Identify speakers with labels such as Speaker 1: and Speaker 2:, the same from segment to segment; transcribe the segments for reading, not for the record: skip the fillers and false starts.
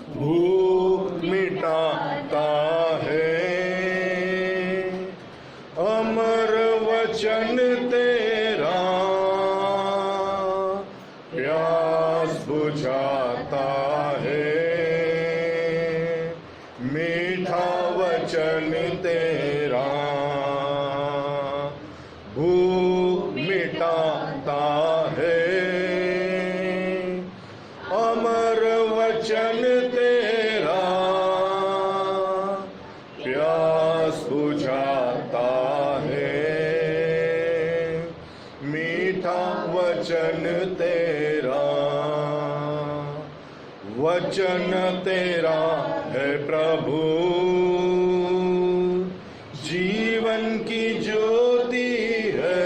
Speaker 1: भूख मिटाता है अमर वचन तेरा, प्यास बुझाता है मीठा वचन तेरा। भूख मिटाता है अमर वचन तेरा, प्यास बुझाता है मीठा वचन तेरा। वचन तेरा है प्रभु जीवन की ज्योति है,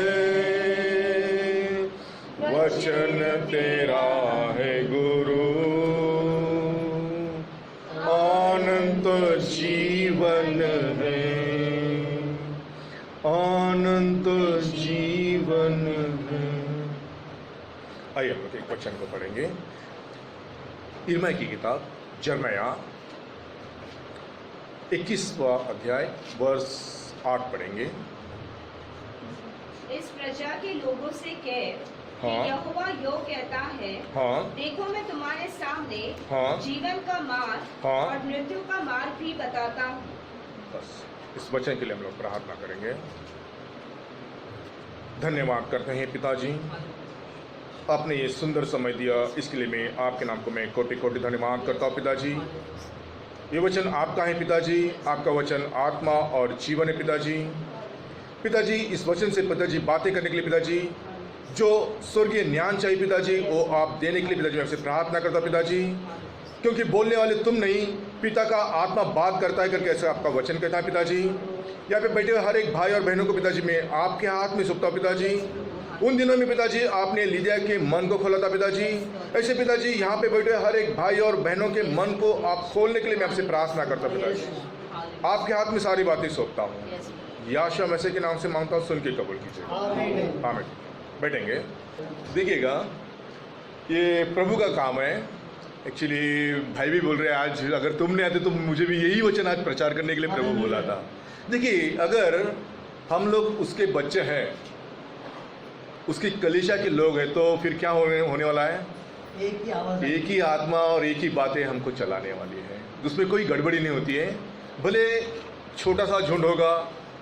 Speaker 1: वचन तेरा है गुरु अनंत जीवन है, अनंत जीवन है। आइए हम लोग एक वचन को पढ़ेंगे। यिर्मयाह की किताब यिर्मयाह 21वां अध्याय वर्ष 8 पढ़ेंगे।
Speaker 2: इस प्रजा के लोगों से कह
Speaker 1: हाँ।
Speaker 2: कि यहोवा यो कहता है,
Speaker 1: हाँ।
Speaker 2: देखो मैं तुम्हारे सामने
Speaker 1: हाँ।
Speaker 2: जीवन का मार्ग
Speaker 1: हाँ।
Speaker 2: और मृत्यु का मार्ग भी बताता हूँ।
Speaker 1: बस इस वचन के लिए हम लोग प्रार्थना करेंगे। धन्यवाद करते हैं पिताजी, आपने ये सुंदर समय दिया, इसके लिए मैं आपके नाम को मैं कोटि कोटि धन्यवाद करता हूँ पिताजी। ये वचन आपका है पिताजी, आपका वचन आत्मा और जीवन है पिताजी। पिताजी इस वचन से पिताजी बातें करने के लिए पिताजी जो स्वर्गीय ज्ञान चाहिए पिताजी वो आप देने के लिए पिताजी मैं आपसे प्रार्थना करता हूँ पिताजी, क्योंकि बोलने वाले तुम नहीं, पिता का आत्मा बात करता है करके ऐसा आपका वचन कहता है पिताजी। यहाँ पे बैठे हुए हर एक भाई और बहनों को पिताजी मैं आपके हाथ में सौंपता हूँ पिताजी। उन दिनों में पिताजी आपने लीदिया के मन को खोला था पिताजी, ऐसे पिताजी यहाँ पे बैठे हर एक भाई और बहनों के मन को आप खोलने के लिए मैं आपसे प्रार्थना करता हूँ पिताजी। आपके हाथ में सारी बातें सौंपता हूँ। याशुआ मसीह के नाम से मांगता हूँ, सुन के कबूल कीजिए। आमीन। बैठेंगे। देखिएगा ये प्रभु का काम है। एक्चुअली भाई भी बोल रहे हैं आज अगर तुम नहीं आते तो मुझे भी यही वचन आज प्रचार करने के लिए प्रभु बोला था। देखिए अगर हम लोग उसके बच्चे हैं, उसकी कलीसिया के लोग हैं, तो फिर क्या होने वाला है?
Speaker 3: एक ही आवाज,
Speaker 1: एक ही आत्मा और एक ही बातें हमको चलाने वाली है। उसमें कोई गड़बड़ी नहीं होती है। भले छोटा सा झुंड होगा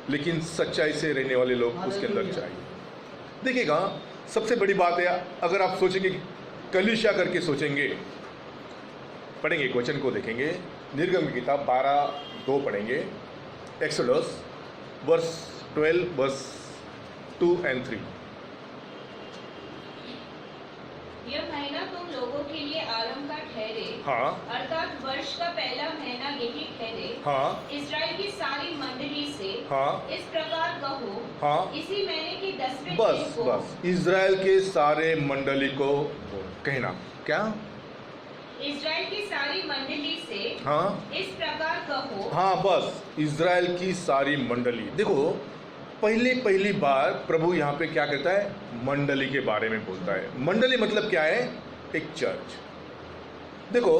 Speaker 1: लेकिन सच्चाई से रहने वाले लोग उसके अंदर चाहिए। देखिएगा सबसे बड़ी बात है, अगर आप सोचेंगे कलीसिया करके सोचेंगे, पढ़ेंगे एक वचन को देखेंगे। निर्गम की किताब 12:2 पढ़ेंगे। Exodus verse 12 verse 2 and 3।
Speaker 2: यह महीना तुम लोगों के लिए आरंभ का ठहरे,
Speaker 1: हाँ।
Speaker 2: अर्थात वर्ष का पहला महीना यही ठहरे।
Speaker 1: हाँ।
Speaker 2: इस्राएल की सारी मंडली से
Speaker 1: हाँ।
Speaker 2: इस प्रकार कहो,
Speaker 1: हाँ।
Speaker 2: इसी महीने के 10वें दिन
Speaker 1: बस
Speaker 2: को
Speaker 1: बस इज़राइल के सारे मंडली को कहना क्या?
Speaker 2: इस्राएल की सारी मंडली से
Speaker 1: हाँ।
Speaker 2: इस प्रकार कहो।
Speaker 1: हाँ बस इज़राइल की सारी मंडली। देखो पहली बार प्रभु यहाँ पे क्या कहता है? मंडली के बारे में बोलता है। मंडली मतलब क्या है? एक चर्च। देखो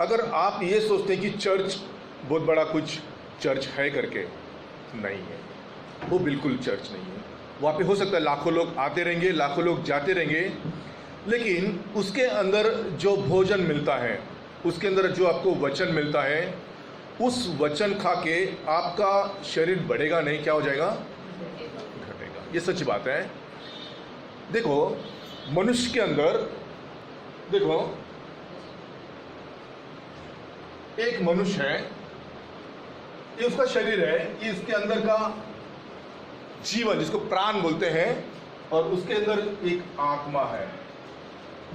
Speaker 1: अगर आप ये सोचते हैं कि चर्च बहुत बड़ा कुछ चर्च है करके, नहीं है, वो बिल्कुल चर्च नहीं है। वहाँ पे हो सकता है लाखों लोग आते रहेंगे, लाखों लोग जाते रहेंगे, लेकिन उसके अंदर जो भोजन मिलता है, उसके अंदर जो आपको वचन मिलता है, उस वचन खा के आपका शरीर बढ़ेगा नहीं, क्या हो जाएगा? घटेगा। ये सच बात है। देखो मनुष्य के अंदर, देखो एक मनुष्य है, ये उसका शरीर है, ये इसके अंदर का जीवन जिसको प्राण बोलते हैं, और उसके अंदर एक आत्मा है।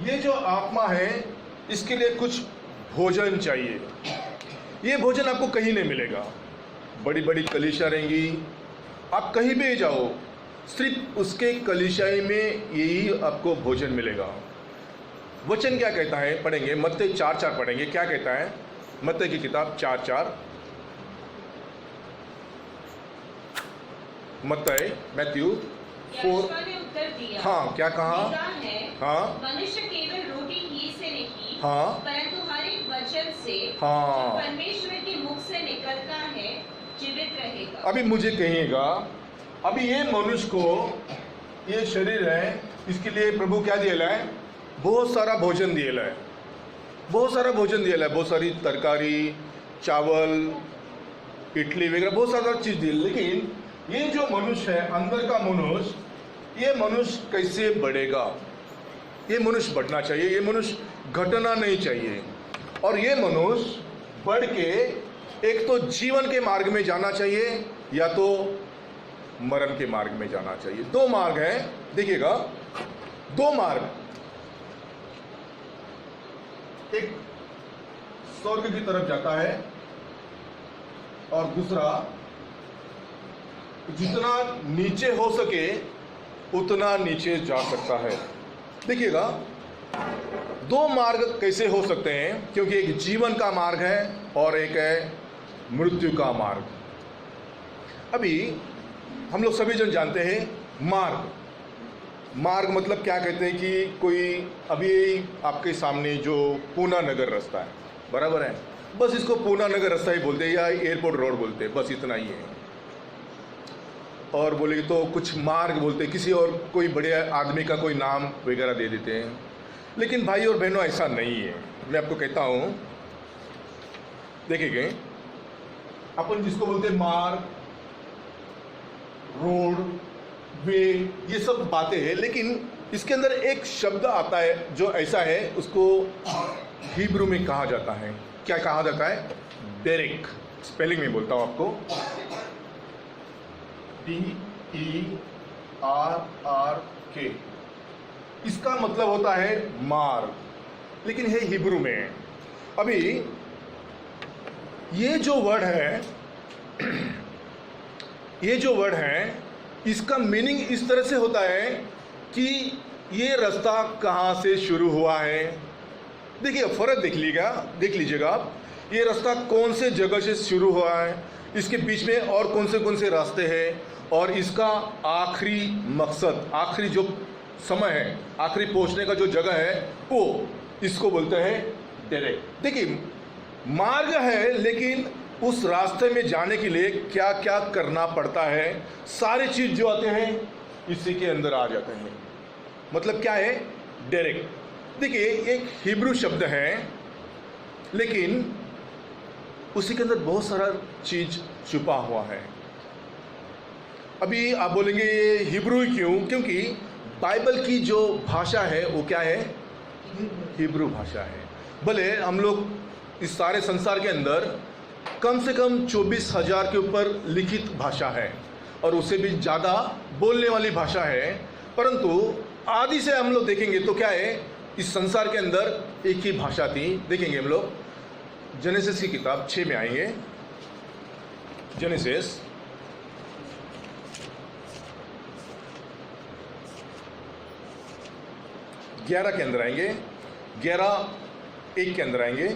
Speaker 1: ये जो आत्मा है इसके लिए कुछ भोजन चाहिए। ये भोजन आपको कहीं नहीं मिलेगा। बड़ी बड़ी कलीसिया रहेंगी, आप कहीं भी जाओ, सिर्फ उसके कलीसियाई में यही आपको भोजन मिलेगा। वचन क्या कहता है? पढ़ेंगे मत्ती 4:4 पढ़ेंगे। क्या कहता है? मत्ती की किताब 4:4। मत्ती मैथ्यू 4।
Speaker 2: याशुआ ने उत्तर दिया,
Speaker 1: हाँ क्या कहा?
Speaker 2: लिखा है,
Speaker 1: हाँ
Speaker 2: मनुष्य केवल रोटी ही से नहीं
Speaker 1: हाँ
Speaker 2: परंतु हर एक वचन से
Speaker 1: हाँ।
Speaker 2: जो परमेश्वर के मुख से निकलता है जीवित रहेगा।
Speaker 1: अभी मुझे कहिएगा, अभी ये मनुष्य को, ये शरीर है, इसके लिए प्रभु क्या दिया है? बहुत सारा भोजन दिया है, बहुत सारा भोजन दिया है, बहुत सारी तरकारी, चावल, इडली वगैरह बहुत सारा चीज दी। लेकिन ये जो मनुष्य है, अंदर का मनुष्य, ये मनुष्य कैसे बढ़ेगा? ये मनुष्य बढ़ना चाहिए, ये मनुष्य घटना नहीं चाहिए। और ये मनुष्य बढ़ के एक तो जीवन के मार्ग में जाना चाहिए या तो मरण के मार्ग में जाना चाहिए। दो मार्ग हैं, देखिएगा, दो मार्ग, एक स्वर्ग की तरफ जाता है और दूसरा जितना नीचे हो सके उतना नीचे जा सकता है। देखिएगा, दो मार्ग कैसे हो सकते हैं, क्योंकि एक जीवन का मार्ग है और एक है मृत्यु का मार्ग। अभी हम लोग सभी जन जानते हैं मार्ग, मार्ग मतलब क्या कहते हैं कि कोई, अभी आपके सामने जो पूना नगर रास्ता है, बराबर है, बस इसको पूना नगर रास्ता ही बोलते हैं या एयरपोर्ट रोड बोलते हैं, बस इतना ही है। और बोले तो कुछ मार्ग बोलते हैं, किसी और कोई बड़े आदमी का कोई नाम वगैरह दे देते हैं। लेकिन भाई और बहनों, ऐसा नहीं है। मैं आपको कहता हूँ, देखिए, अपन जिसको बोलते हैं मार्ग, रोड, वे, ये सब बातें हैं, लेकिन इसके अंदर एक शब्द आता है जो ऐसा है, उसको हिब्रू में कहा जाता है। क्या कहा जाता है? डेरेक। स्पेलिंग में बोलता हूं आपको, DERRK। इसका मतलब होता है मार्ग, लेकिन है हिब्रू में। अभी ये जो वर्ड है, ये जो वर्ड है, इसका मीनिंग इस तरह से होता है कि ये रास्ता कहाँ से शुरू हुआ है। देखिए, फर्क देख लीजिएगा आप, ये रास्ता कौन से जगह से शुरू हुआ है, इसके बीच में और कौन से रास्ते हैं, और इसका आखिरी मकसद, आखिरी जो समय है, आखिरी पहुंचने का जो जगह है, वो इसको बोलते हैं डेरेक। देखिए, मार्ग है, लेकिन उस रास्ते में जाने के लिए क्या क्या करना पड़ता है, सारी चीज जो आते हैं इसी के अंदर आ जाते हैं। मतलब क्या है? डेरेक। देखिए, एक हिब्रू शब्द है, लेकिन उसी के अंदर बहुत सारा चीज छुपा हुआ है। अभी आप बोलेंगे ये हिब्रू क्यों? क्योंकि बाइबल की जो भाषा है वो क्या है? हिब्रू भाषा है। भले हम लोग इस सारे संसार के अंदर कम से कम 24,000 के ऊपर लिखित भाषा है और उससे भी ज़्यादा बोलने वाली भाषा है, परंतु आदि से हम लोग देखेंगे तो क्या है, इस संसार के अंदर एक ही भाषा थी। देखेंगे हम लोग, जेनेसिस की किताब 6 में आएंगे, जेनेसिस 11 के अंदर आएंगे, 11:1 के अंदर आएंगे।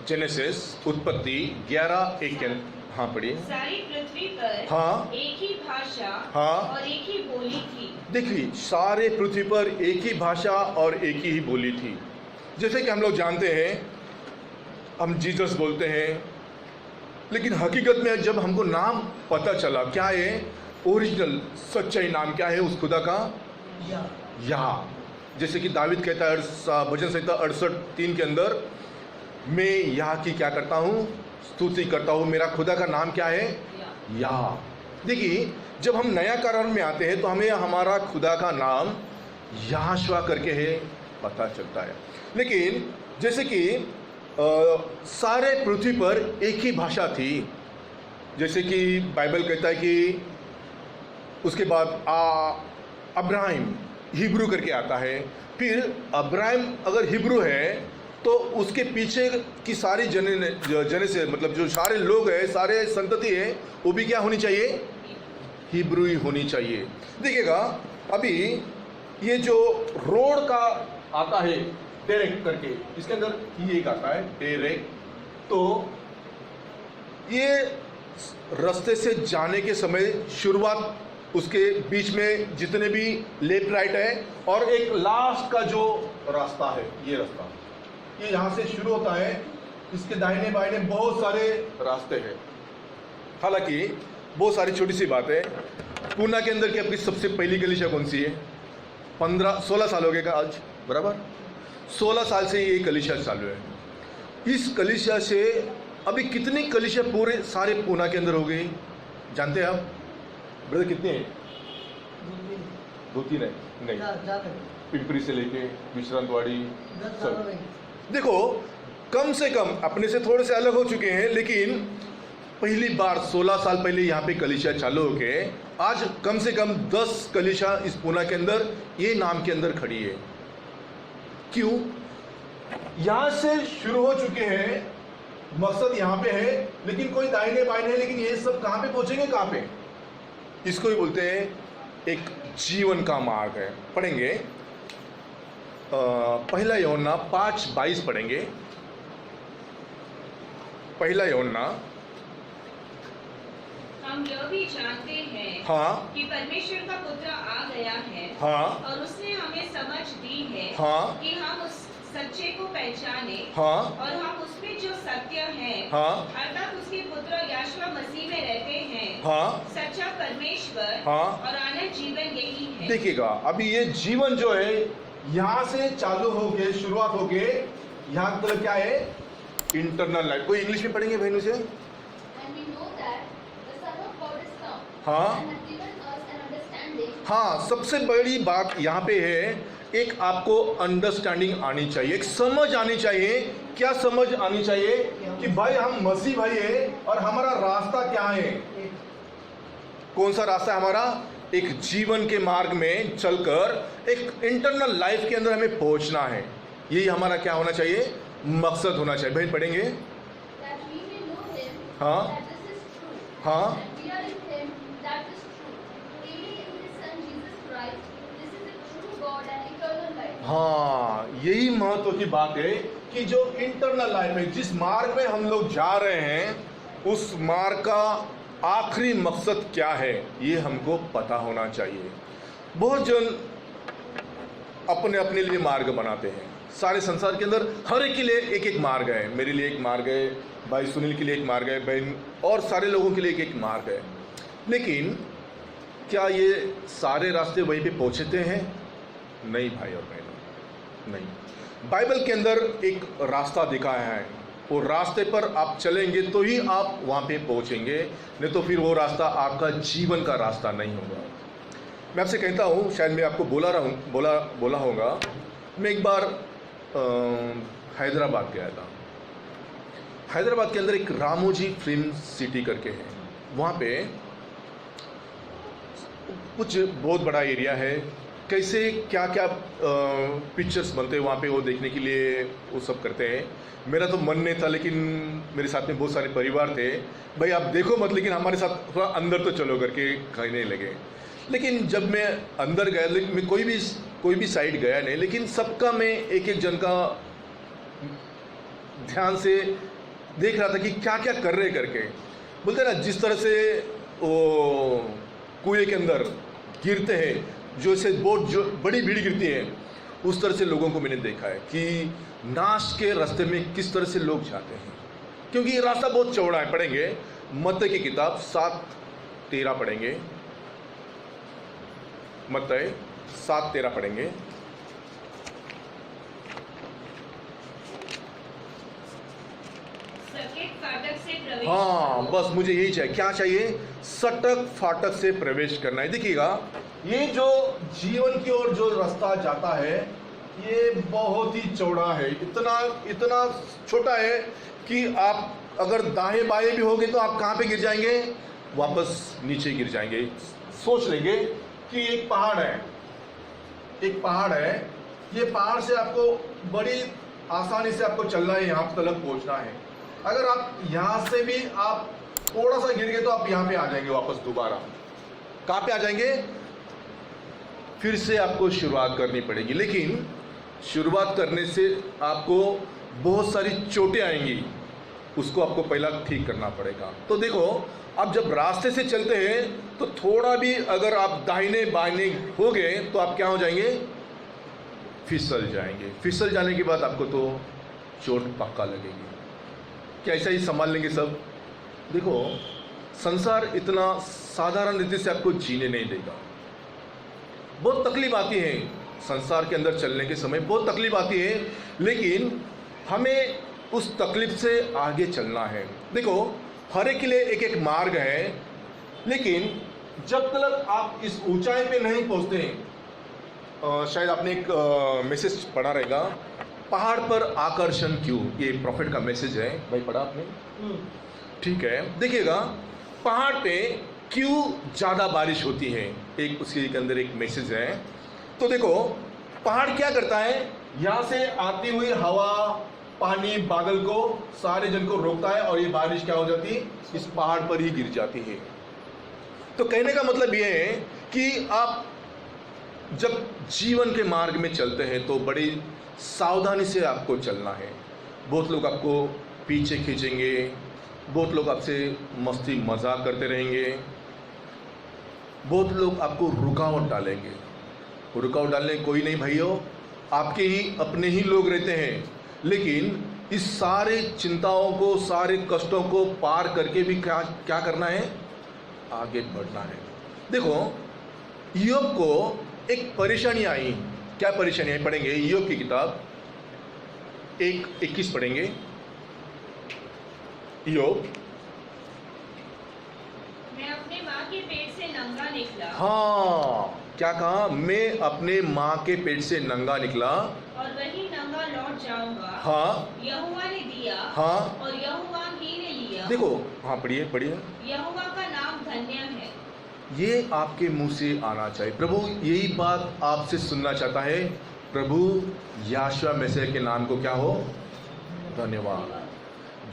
Speaker 1: जेनेसिस उत्पत्ति 11:1 के अंदर, हाँ पढ़िए।
Speaker 2: सारी पृथ्वी पर
Speaker 1: हाँ
Speaker 2: एक ही भाषा
Speaker 1: हाँ
Speaker 2: और एक ही बोली थी।
Speaker 1: देखिए, सारे पृथ्वी पर एक ही भाषा और एक ही बोली थी। जैसे कि हम लोग जानते हैं, हम जीसस बोलते हैं, लेकिन हकीकत में जब हमको नाम पता चला, क्या है ओरिजिनल सच्चाई नाम क्या है उस खुदा का? या। जैसे कि दाविद कहता है भजन संहिता 68:3 के अंदर, मैं या की क्या करता हूँ? स्तुति करता हूँ। मेरा खुदा का नाम क्या है? या। देखिए, जब हम नया करार में आते हैं तो हमें हमारा खुदा का नाम यहोशुआ करके है पता चलता है। लेकिन जैसे कि सारे पृथ्वी पर एक ही भाषा थी, जैसे कि बाइबल कहता है कि उसके बाद अब्राहिम हिब्रू करके आता है, फिर अब्राहिम अगर हिब्रू है तो उसके पीछे की सारी जने से, मतलब जो सारे लोग हैं, सारे संतति है, वो भी क्या होनी चाहिए? हिब्रू ही होनी चाहिए। देखिएगा, अभी ये जो रोड का आता है डेरेक करके, इसके अंदर ही एक आता है डेरेक, तो ये रास्ते से जाने के समय शुरुआत उसके बीच में जितने भी लेफ्ट राइट है, और एक लास्ट का जो रास्ता है, ये रास्ता, ये यहाँ से शुरू होता है, इसके दाहिने बाइने बहुत सारे रास्ते हैं। हालांकि बहुत सारी छोटी सी बात है, पूना के अंदर की आपकी सबसे पहली कलीसिया कौन सी है? 16 साल हो गए का आज, बराबर 16 साल से ये कलीसिया चालू है। इस कलीसिया से अभी कितनी कलीसिया पूरे सारे पूना के अंदर हो गई जानते हैं आप ब्रदर? कितनी है? 2-3 है? नहीं, पिंपरी से लेके विश्रांतवाड़ी सब। देखो कम से कम अपने से थोड़े से अलग हो चुके हैं, लेकिन पहली बार 16 साल पहले यहाँ पे कलीसिया चालू होके आज कम से कम 10 कलीसिया इस पूना के अंदर ये नाम के अंदर खड़ी है। क्यों? यहाँ से शुरू हो चुके हैं, मकसद यहाँ पे है, लेकिन कोई दाहिने बाइने है, लेकिन ये सब कहाँ पे पहुंचेंगे? कहाँ पे? इसको ही बोलते हैं एक जीवन का मार्ग है। पढ़ेंगे पहला यूहन्ना 5:22 पढ़ेंगे। पहला यूहन्ना।
Speaker 2: हम यह भी जानते हैं
Speaker 1: हाँ
Speaker 2: कि परमेश्वर का पुत्र आ गया है,
Speaker 1: हाँ
Speaker 2: और उसने हमें समझ दी है
Speaker 1: हाँ
Speaker 2: कि हम उस सच्चे को पहचाने,
Speaker 1: हाँ
Speaker 2: और हम उसमें जो सत्य है
Speaker 1: हाँ
Speaker 2: अर्थात उसके पुत्र यीशु मसीह में रहते हैं।
Speaker 1: हाँ
Speaker 2: सच्चा परमेश्वर
Speaker 1: हाँ।
Speaker 2: और आनंद जीवन यही है।
Speaker 1: देखिएगा, अभी ये जीवन जो है यहाँ से चालू होके शुरुआत होके यहाँ तक क्या है? Internal life. कोई इंग्लिश में पढ़ेंगे बहनों से?
Speaker 3: And we know that the Son of God is come
Speaker 1: हाँ
Speaker 3: and has given us an understanding.
Speaker 1: हाँ, सबसे बड़ी बात यहाँ पे है, एक आपको अंडरस्टैंडिंग आनी चाहिए, एक समझ आनी चाहिए। क्या समझ आनी चाहिए? कि भाई हम मसीह भाई है और हमारा रास्ता क्या है? कौन सा रास्ता है हमारा? एक जीवन के मार्ग में चलकर एक इंटरनल लाइफ के अंदर हमें पहुंचना है। यही हमारा क्या होना चाहिए? मकसद होना चाहिए। बहन पढ़ेंगे
Speaker 3: That we may know him,
Speaker 1: हाँ
Speaker 3: that this is true,
Speaker 1: हाँ
Speaker 3: and we are in him, that is true. Believing in his Son Jesus Christ, this is the true God and eternal life.
Speaker 1: हाँ, यही महत्व की बात है कि जो इंटरनल लाइफ है, जिस मार्ग में हम लोग जा रहे हैं, उस मार्ग का आखिरी मकसद क्या है, ये हमको पता होना चाहिए। बहुत जन अपने अपने लिए मार्ग बनाते हैं। सारे संसार के अंदर हर एक के लिए एक एक मार्ग है। मेरे लिए एक मार्ग है, भाई सुनील के लिए एक मार्ग है, बहन और सारे लोगों के लिए एक एक मार्ग है। लेकिन क्या ये सारे रास्ते वहीं पे पहुंचते हैं? नहीं भाई और बहनों, नहीं। बाइबल के अंदर एक रास्ता दिखाया है, वो रास्ते पर आप चलेंगे तो ही आप वहाँ पे पहुँचेंगे, नहीं तो फिर वो रास्ता आपका जीवन का रास्ता नहीं होगा। मैं आपसे कहता हूँ, शायद मैं आपको बोला होगा, मैं एक बार हैदराबाद गया था। हैदराबाद के अंदर एक रामोजी फिल्म सिटी करके है, वहाँ पे कुछ बहुत बड़ा एरिया है, कैसे क्या क्या पिक्चर्स बनते हैं वहाँ पे, वो देखने के लिए वो सब करते हैं। मेरा तो मन नहीं था, लेकिन मेरे साथ में बहुत सारे परिवार थे, भाई आप देखो मत, लेकिन हमारे साथ थोड़ा अंदर तो चलो करके कहने लगे। लेकिन जब मैं अंदर गया, लेकिन मैं कोई भी साइड गया नहीं, लेकिन सबका मैं एक एक जन का ध्यान से देख रहा था कि क्या क्या कर रहे करके। बोलते ना, जिस तरह से वो कुएं के अंदर गिरते हैं, जो से बहुत जो बड़ी भीड़ गिरती है, उस तरह से लोगों को मैंने देखा है कि नाश के रास्ते में किस तरह से लोग जाते हैं, क्योंकि ये रास्ता बहुत चौड़ा है। पढ़ेंगे मत्ती की किताब 7:13 पढ़ेंगे, मत्ती 7:13 पढ़ेंगे।
Speaker 2: सकेत फाटक से प्रवेश
Speaker 1: हाँ,
Speaker 2: करो।
Speaker 1: बस मुझे यही चाहिए। क्या चाहिए? सटक फाटक से प्रवेश करना है। देखिएगा, ये जो जीवन की ओर जो रास्ता जाता है, ये बहुत ही चौड़ा है, इतना छोटा है कि आप अगर दाएं बाएं भी होगे तो आप कहाँ पे गिर जाएंगे? वापस नीचे गिर जाएंगे। सोच लेंगे कि एक पहाड़ है, ये पहाड़ से आपको बड़ी आसानी से आपको चलना है, यहाँ तक पहुँचना है। अगर आप यहाँ से भी आप थोड़ा सा गिर गए तो आप यहाँ पे आ जाएंगे वापस दोबारा। कहाँ पे आ जाएंगे? फिर से आपको शुरुआत करनी पड़ेगी। लेकिन शुरुआत करने से आपको बहुत सारी चोटें आएंगी, उसको आपको पहला ठीक करना पड़ेगा। तो देखो, आप जब रास्ते से चलते हैं तो थोड़ा भी अगर आप दाहिने बाहिने हो गए तो आप क्या हो जाएंगे, फिसल जाएंगे। फिसल जाने के बाद आपको तो चोट पक्का लगेगी। क्या ऐसा ही संभाल लेंगे सब? देखो, संसार इतना साधारण रीति से आपको जीने नहीं देगा। बहुत तकलीफ आती है संसार के अंदर चलने के समय, बहुत तकलीफ आती है, लेकिन हमें उस तकलीफ से आगे चलना है। देखो, हर एक के लिए एक एक मार्ग है, लेकिन जब तक आप इस ऊंचाई पे नहीं पहुंचते हैं, शायद आपने एक मैसेज पढ़ा रहेगा, पहाड़ पर आकर्षण क्यों, ये प्रॉफिट का मैसेज है भाई, पढ़ा आपने? ठीक है, देखिएगा, पहाड़ पे क्यों ज़्यादा बारिश होती है, एक उसके अंदर एक मैसेज है। तो देखो, पहाड़ क्या करता है, यहाँ से आती हुई हवा, पानी, बादल को, सारे जन को रोकता है और ये बारिश क्या हो जाती है, इस पहाड़ पर ही गिर जाती है। तो कहने का मतलब ये है कि आप जब जीवन के मार्ग में चलते हैं तो बड़ी सावधानी से आपको चलना है। बहुत लोग आपको पीछे खींचेंगे, बहुत लोग आपसे मस्ती मजाक करते रहेंगे, बहुत लोग आपको रुकावट डालेंगे। रुकावट डालने कोई नहीं भाइयों, आपके ही अपने ही लोग रहते हैं, लेकिन इस सारे चिंताओं को, सारे कष्टों को पार करके भी क्या करना है, आगे बढ़ना है। देखो, योग को एक परेशानी आई, क्या परेशानी आई पढ़ेंगे, योग की किताब 1:21 पढ़ेंगे। योग,
Speaker 2: मैं अपने माँ के पेट से नंगा निकला।
Speaker 1: हाँ, क्या कहा, मैं अपने माँ के पेट से नंगा निकला
Speaker 2: और वही नंगा लौट जाऊंगा।
Speaker 1: हाँ,
Speaker 2: यहोवा ने दिया,
Speaker 1: हाँ,
Speaker 2: और यहोवा ही ने लिया।
Speaker 1: देखो, हाँ पढ़िए पढ़िए।
Speaker 2: यहोवा का नाम धन्य है।
Speaker 1: ये आपके मुंह से आना चाहिए। प्रभु यही बात आपसे सुनना चाहता है। प्रभु यहोशू मसीह के नाम को क्या हो, धन्यवाद।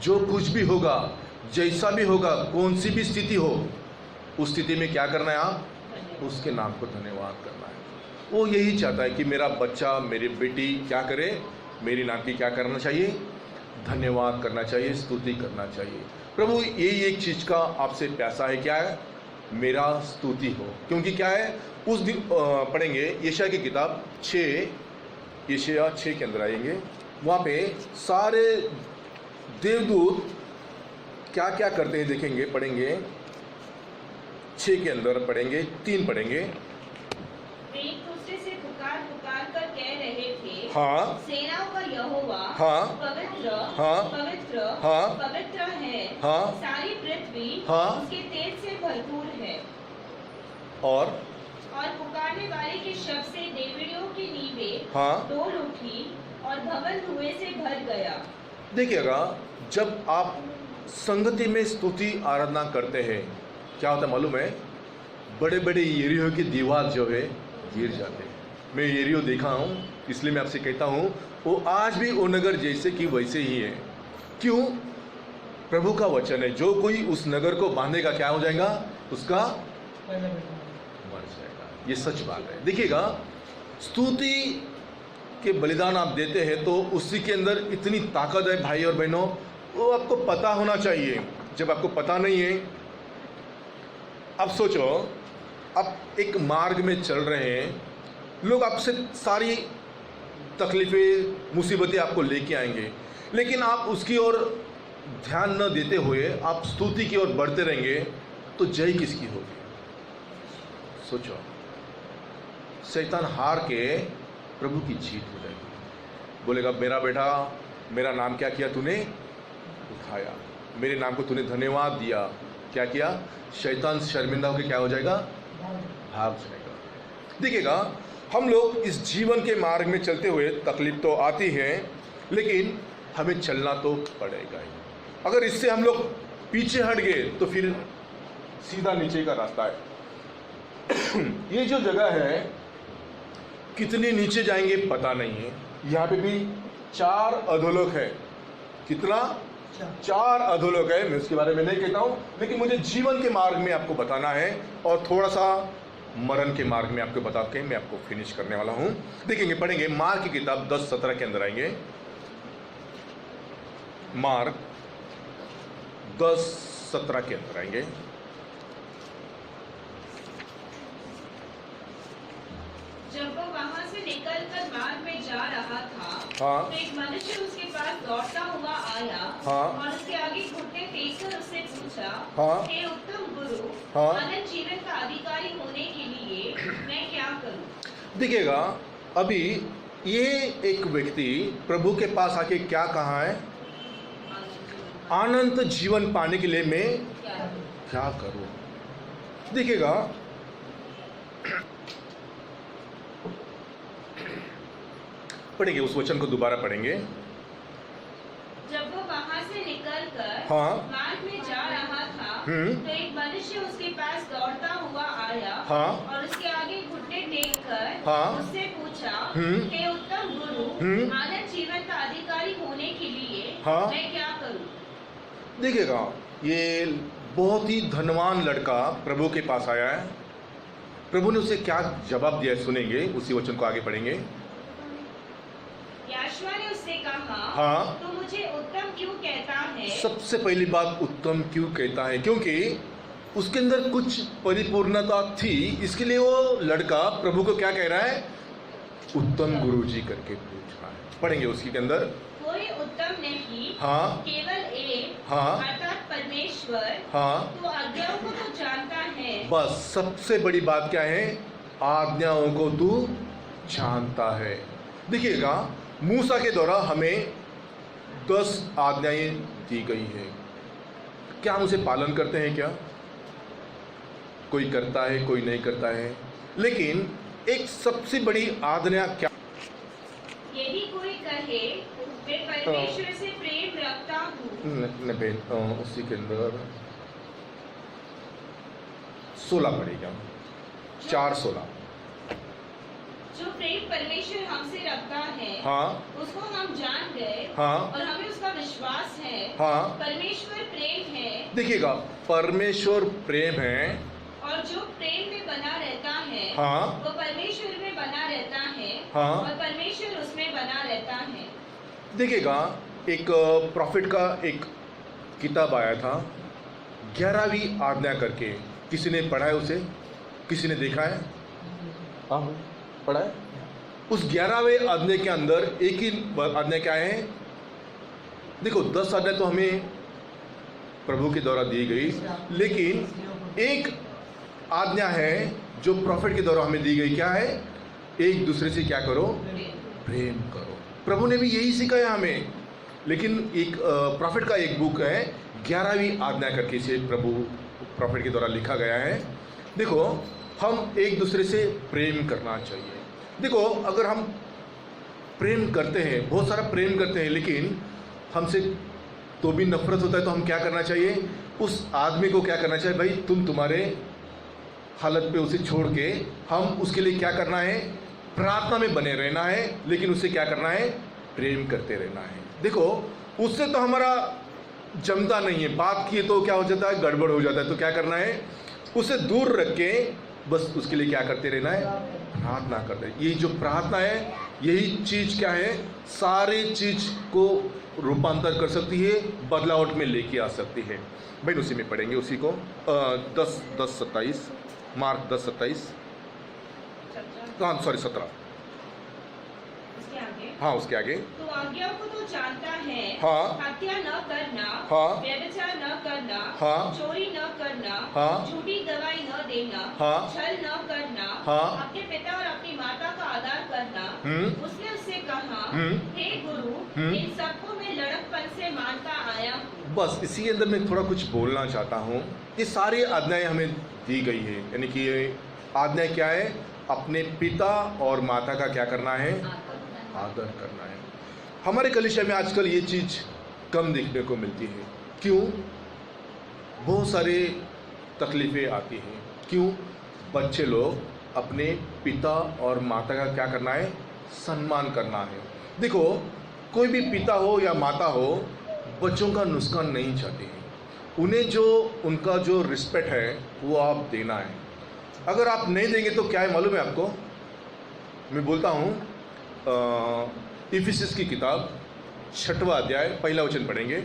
Speaker 1: जो कुछ भी होगा, जैसा भी होगा, कौन सी भी स्थिति हो, उस स्थिति में क्या करना है, आप उसके नाम को धन्यवाद करना है। वो यही चाहता है कि मेरा बच्चा, मेरी बेटी क्या करे, मेरी नाम की क्या करना चाहिए, धन्यवाद करना चाहिए, स्तुति करना चाहिए। प्रभु यही एक चीज़ का आपसे प्यासा है, क्या है, मेरा स्तुति हो। क्योंकि क्या है, उस दिन पढ़ेंगे यशायाह की किताब 6, यशायाह 6 के अंदर आएंगे, वहाँ पे सारे देवदूत क्या क्या करते हैं देखेंगे, पढ़ेंगे 6 के अंदर, पढ़ेंगे 3 पढ़ेंगे।
Speaker 2: वे एक दूसरे से पुकार पुकार कर कह रहे थे,
Speaker 1: हाँ,
Speaker 2: सेनाओं का यहोवा,
Speaker 1: हाँ,
Speaker 2: पवित्र,
Speaker 1: हाँ,
Speaker 2: पवित्र,
Speaker 1: हाँ,
Speaker 2: पवित्र है।
Speaker 1: हाँ,
Speaker 2: सारी पृथ्वी
Speaker 1: हाँ,
Speaker 2: उसके तेज से भरपूर है।
Speaker 1: और
Speaker 2: पुकारने वाले के शब्द से देवड़ियों की नींवें
Speaker 1: हाँ,
Speaker 2: डोल उठी और भवन धुएं से भर गया।
Speaker 1: देखिएगा, जब आप संगति में स्तुति आराधना करते हैं, क्या होता है मालूम है, बड़े बड़े यरीहो की दीवार जो है गिर जाते हैं। मैं यरीहो देखा हूँ, इसलिए मैं आपसे कहता हूँ, वो आज भी वो नगर जैसे कि वैसे ही है। क्यों? प्रभु का वचन है, जो कोई उस नगर को बांधेगा क्या हो जाएगा, उसका मर जाएगा। ये सच बात है। देखिएगा, स्तुति के बलिदान आप देते हैं तो उसी के अंदर इतनी ताकत है भाई और बहनों, वो आपको पता होना चाहिए। जब आपको पता नहीं है, अब सोचो, आप एक मार्ग में चल रहे हैं, लोग आपसे सारी तकलीफें, मुसीबतें आपको लेके आएंगे, लेकिन आप उसकी ओर ध्यान न देते हुए आप स्तुति की ओर बढ़ते रहेंगे, तो जय किसकी होगी? सोचो, शैतान हार के प्रभु की जीत हो जाएगी। बोलेगा, मेरा बेटा, मेरा नाम क्या किया तूने, उठाया, मेरे नाम को तूने धन्यवाद दिया, क्या किया, शैतान शर्मिंदा होकर क्या हो जाएगा, भाग जाएगा। देखिएगा, हम लोग इस जीवन के मार्ग में चलते हुए तकलीफ तो आती है, लेकिन हमें चलना तो पड़ेगा ही। अगर इससे हम लोग पीछे हट गए तो फिर सीधा नीचे का रास्ता है। ये जो जगह है, कितने नीचे जाएंगे पता नहीं है। यहाँ पे भी 4 अधोलोक है। कितना? 4 अधोलोक है। मैं उसके बारे में नहीं कहता हूँ, लेकिन मुझे जीवन के मार्ग में आपको बताना है और थोड़ा सा मरण के मार्ग में आपको बता के मैं आपको फिनिश करने वाला हूँ। देखेंगे, पढ़ेंगे मार्क की किताब 10:17 के अंदर आएंगे। मार्क 10:17 के अंदर आएंगे।
Speaker 2: जब वो वहाँ से निकलकर मार्ग में जा रहा था,
Speaker 1: हाँ।
Speaker 2: तो एक मनुष्य उसके पास दौड़ता हुआ आया,
Speaker 1: हाँ।
Speaker 2: और उसके आगे घुटने टेककर उससे पूछा,
Speaker 1: हाँ।
Speaker 2: हे उत्तम गुरु,
Speaker 1: हाँ।
Speaker 2: अनंत जीवन का अधिकारी होने के लिए मैं क्या करूं?
Speaker 1: देखिएगा, अभी ये एक व्यक्ति प्रभु के पास आके क्या कहा है? अनंत जीवन पाने के लिए मैं क्या करूं? देखिएगा, पढ़ेंगे, उस वचन को दोबारा पढ़ेंगे।
Speaker 2: जब वो वहाँ से निकलकर
Speaker 1: हाँ।
Speaker 2: मार्ग में जा रहा था, तो एक मनुष्य उसके पास दौड़ता हुआ आया,
Speaker 1: हाँ।
Speaker 2: और उसके आगे घुटने टेककर
Speaker 1: हाँ।
Speaker 2: उससे पूछा,
Speaker 1: हम्म।
Speaker 2: हे उत्तम गुरु, अनंत जीवन का अधिकारी होने के लिए
Speaker 1: हाँ।
Speaker 2: मैं क्या करूं?
Speaker 1: देखिएगा, ये बहुत ही धनवान लड़का प्रभु के पास आया है। प्रभु ने उसे क्या जवाब दिया है सुनेंगे, उसी वचन को आगे पढ़ेंगे।
Speaker 2: याशुआ ने उससे कहा,
Speaker 1: हाँ।
Speaker 2: तू मुझे उत्तम क्यों कहता है?
Speaker 1: सबसे पहली बात, उत्तम क्यों कहता है? क्योंकि उसके अंदर कुछ परिपूर्णता थी, इसके लिए वो लड़का प्रभु को क्या कह रहा है? उत्तम गुरुजी करके पूछ रहा है। पढ़ेंगे उसके अंदर।
Speaker 2: कोई उत्तम नहीं,
Speaker 1: हाँ।
Speaker 2: केवल एक,
Speaker 1: हाँ।
Speaker 2: अर्थात परमेश्वर।
Speaker 1: हाँ।
Speaker 2: तू आज्ञाओं को तो जानता है।
Speaker 1: बस सबसे बड़ी बात क्या है? आज्ञाओं को तू जानता है। देखिएगा, मूसा के द्वारा हमें 10 आज्ञाएं दी गई है। क्या हम उसे पालन करते हैं? क्या कोई करता है, कोई नहीं करता है। लेकिन एक सबसे बड़ी आज्ञा क्या?
Speaker 2: यदि कोई कहे मैं परमेश्वर से प्रेम रखता हूँ,
Speaker 1: उसी के अंदर 16 पड़ेगा, 4:16।
Speaker 2: जो प्रेम परमेश्वर हमसे रखता है,
Speaker 1: हाँ।
Speaker 2: उसको हम जान गए,
Speaker 1: हाँ।
Speaker 2: और हमें उसका विश्वास है।
Speaker 1: हाँ।
Speaker 2: परमेश्वर प्रेम है,
Speaker 1: देखिएगा, परमेश्वर प्रेम है,
Speaker 2: और जो प्रेम में बना रहता है,
Speaker 1: हाँ।
Speaker 2: वो परमेश्वर में बना रहता है,
Speaker 1: हाँ।
Speaker 2: और परमेश्वर उसमें बना रहता है।
Speaker 1: देखिएगा, एक प्रॉफिट का एक किताब आया था, 11वीं आज्ञा करके। किसी ने पढ़ा है उसे? किसी ने देखा है? हाँ, पढ़ा है। उस 11वें आज्ञा के अंदर एक ही आज्ञा क्या है? देखो, 10 आज्ञा तो हमें प्रभु के द्वारा दी गई, लेकिन एक आज्ञा है जो प्रॉफिट के द्वारा हमें दी गई। क्या है? एक दूसरे से क्या करो? प्रेम करो। प्रभु ने भी यही सिखाया हमें। लेकिन एक प्रॉफिट का एक बुक है, 11वीं आज्ञा करके इसे प्रॉफिट के द्वारा लिखा गया है। देखो, हम एक दूसरे से प्रेम करना चाहिए। देखो, अगर हम प्रेम करते हैं, बहुत सारा प्रेम करते हैं, लेकिन हमसे तो भी नफरत होता है, तो हम क्या करना चाहिए? उस आदमी को क्या करना चाहिए? भाई, तुम तुम्हारे हालत पे उसे छोड़ के हम उसके लिए क्या करना है? प्रार्थना में बने रहना है, लेकिन उससे क्या करना है? प्रेम करते रहना है। देखो, उससे तो हमारा जमता नहीं है, बात किए तो क्या हो जाता है? गड़बड़ हो जाता है। तो क्या करना है? उसे दूर रख के बस उसके लिए क्या करते रहना है? प्रार्थना करते हैं। ये जो प्रार्थना है, यही चीज़ क्या है? सारे चीज़ को रूपांतर कर सकती है, बदलावट में लेके आ सकती है। भाई, उसी में पढ़ेंगे उसी को। 10:27, मार्क 10:27, हाँ सॉरी 17।
Speaker 2: उसके आगे,
Speaker 1: हाँ, उसके आगे।
Speaker 2: तो आज्ञाओं को तो जानता है।
Speaker 1: हाँ।
Speaker 2: हत्या न करना,
Speaker 1: हाँ।
Speaker 2: व्यभिचार न करना,
Speaker 1: हाँ।
Speaker 2: चोरी न करना,
Speaker 1: हाँ।
Speaker 2: झूठी गवाही न देना,
Speaker 1: हाँ।
Speaker 2: छल न करना,
Speaker 1: हाँ।
Speaker 2: अपने पिता और अपनी माता का आदर करना। उसने उससे कहा, हे गुरु, इन सबको मैं लड़कपन से मानता आया हूँ।
Speaker 1: बस इसी के अंदर मैं थोड़ा कुछ बोलना चाहता हूँ। ये सारी आज्ञाएं हमें दी गई है, यानी कि ये आज्ञा क्या है? अपने पिता और माता का क्या करना है? आदर करना है। हमारे कलीसिया में आजकल ये चीज़ कम देखने को मिलती है। क्यों? बहुत सारे तकलीफ़ें आती हैं। क्यों? बच्चे लोग अपने पिता और माता का क्या करना है? सम्मान करना है। देखो, कोई भी पिता हो या माता हो, बच्चों का नुकसान नहीं चाहते हैं। उन्हें जो उनका जो रिस्पेक्ट है वो आप देना है। अगर आप नहीं देंगे तो क्या है मालूम है आपको? मैं बोलता हूँ, इफिसियंस की किताब 6वां अध्याय 1 वचन पढ़ेंगे।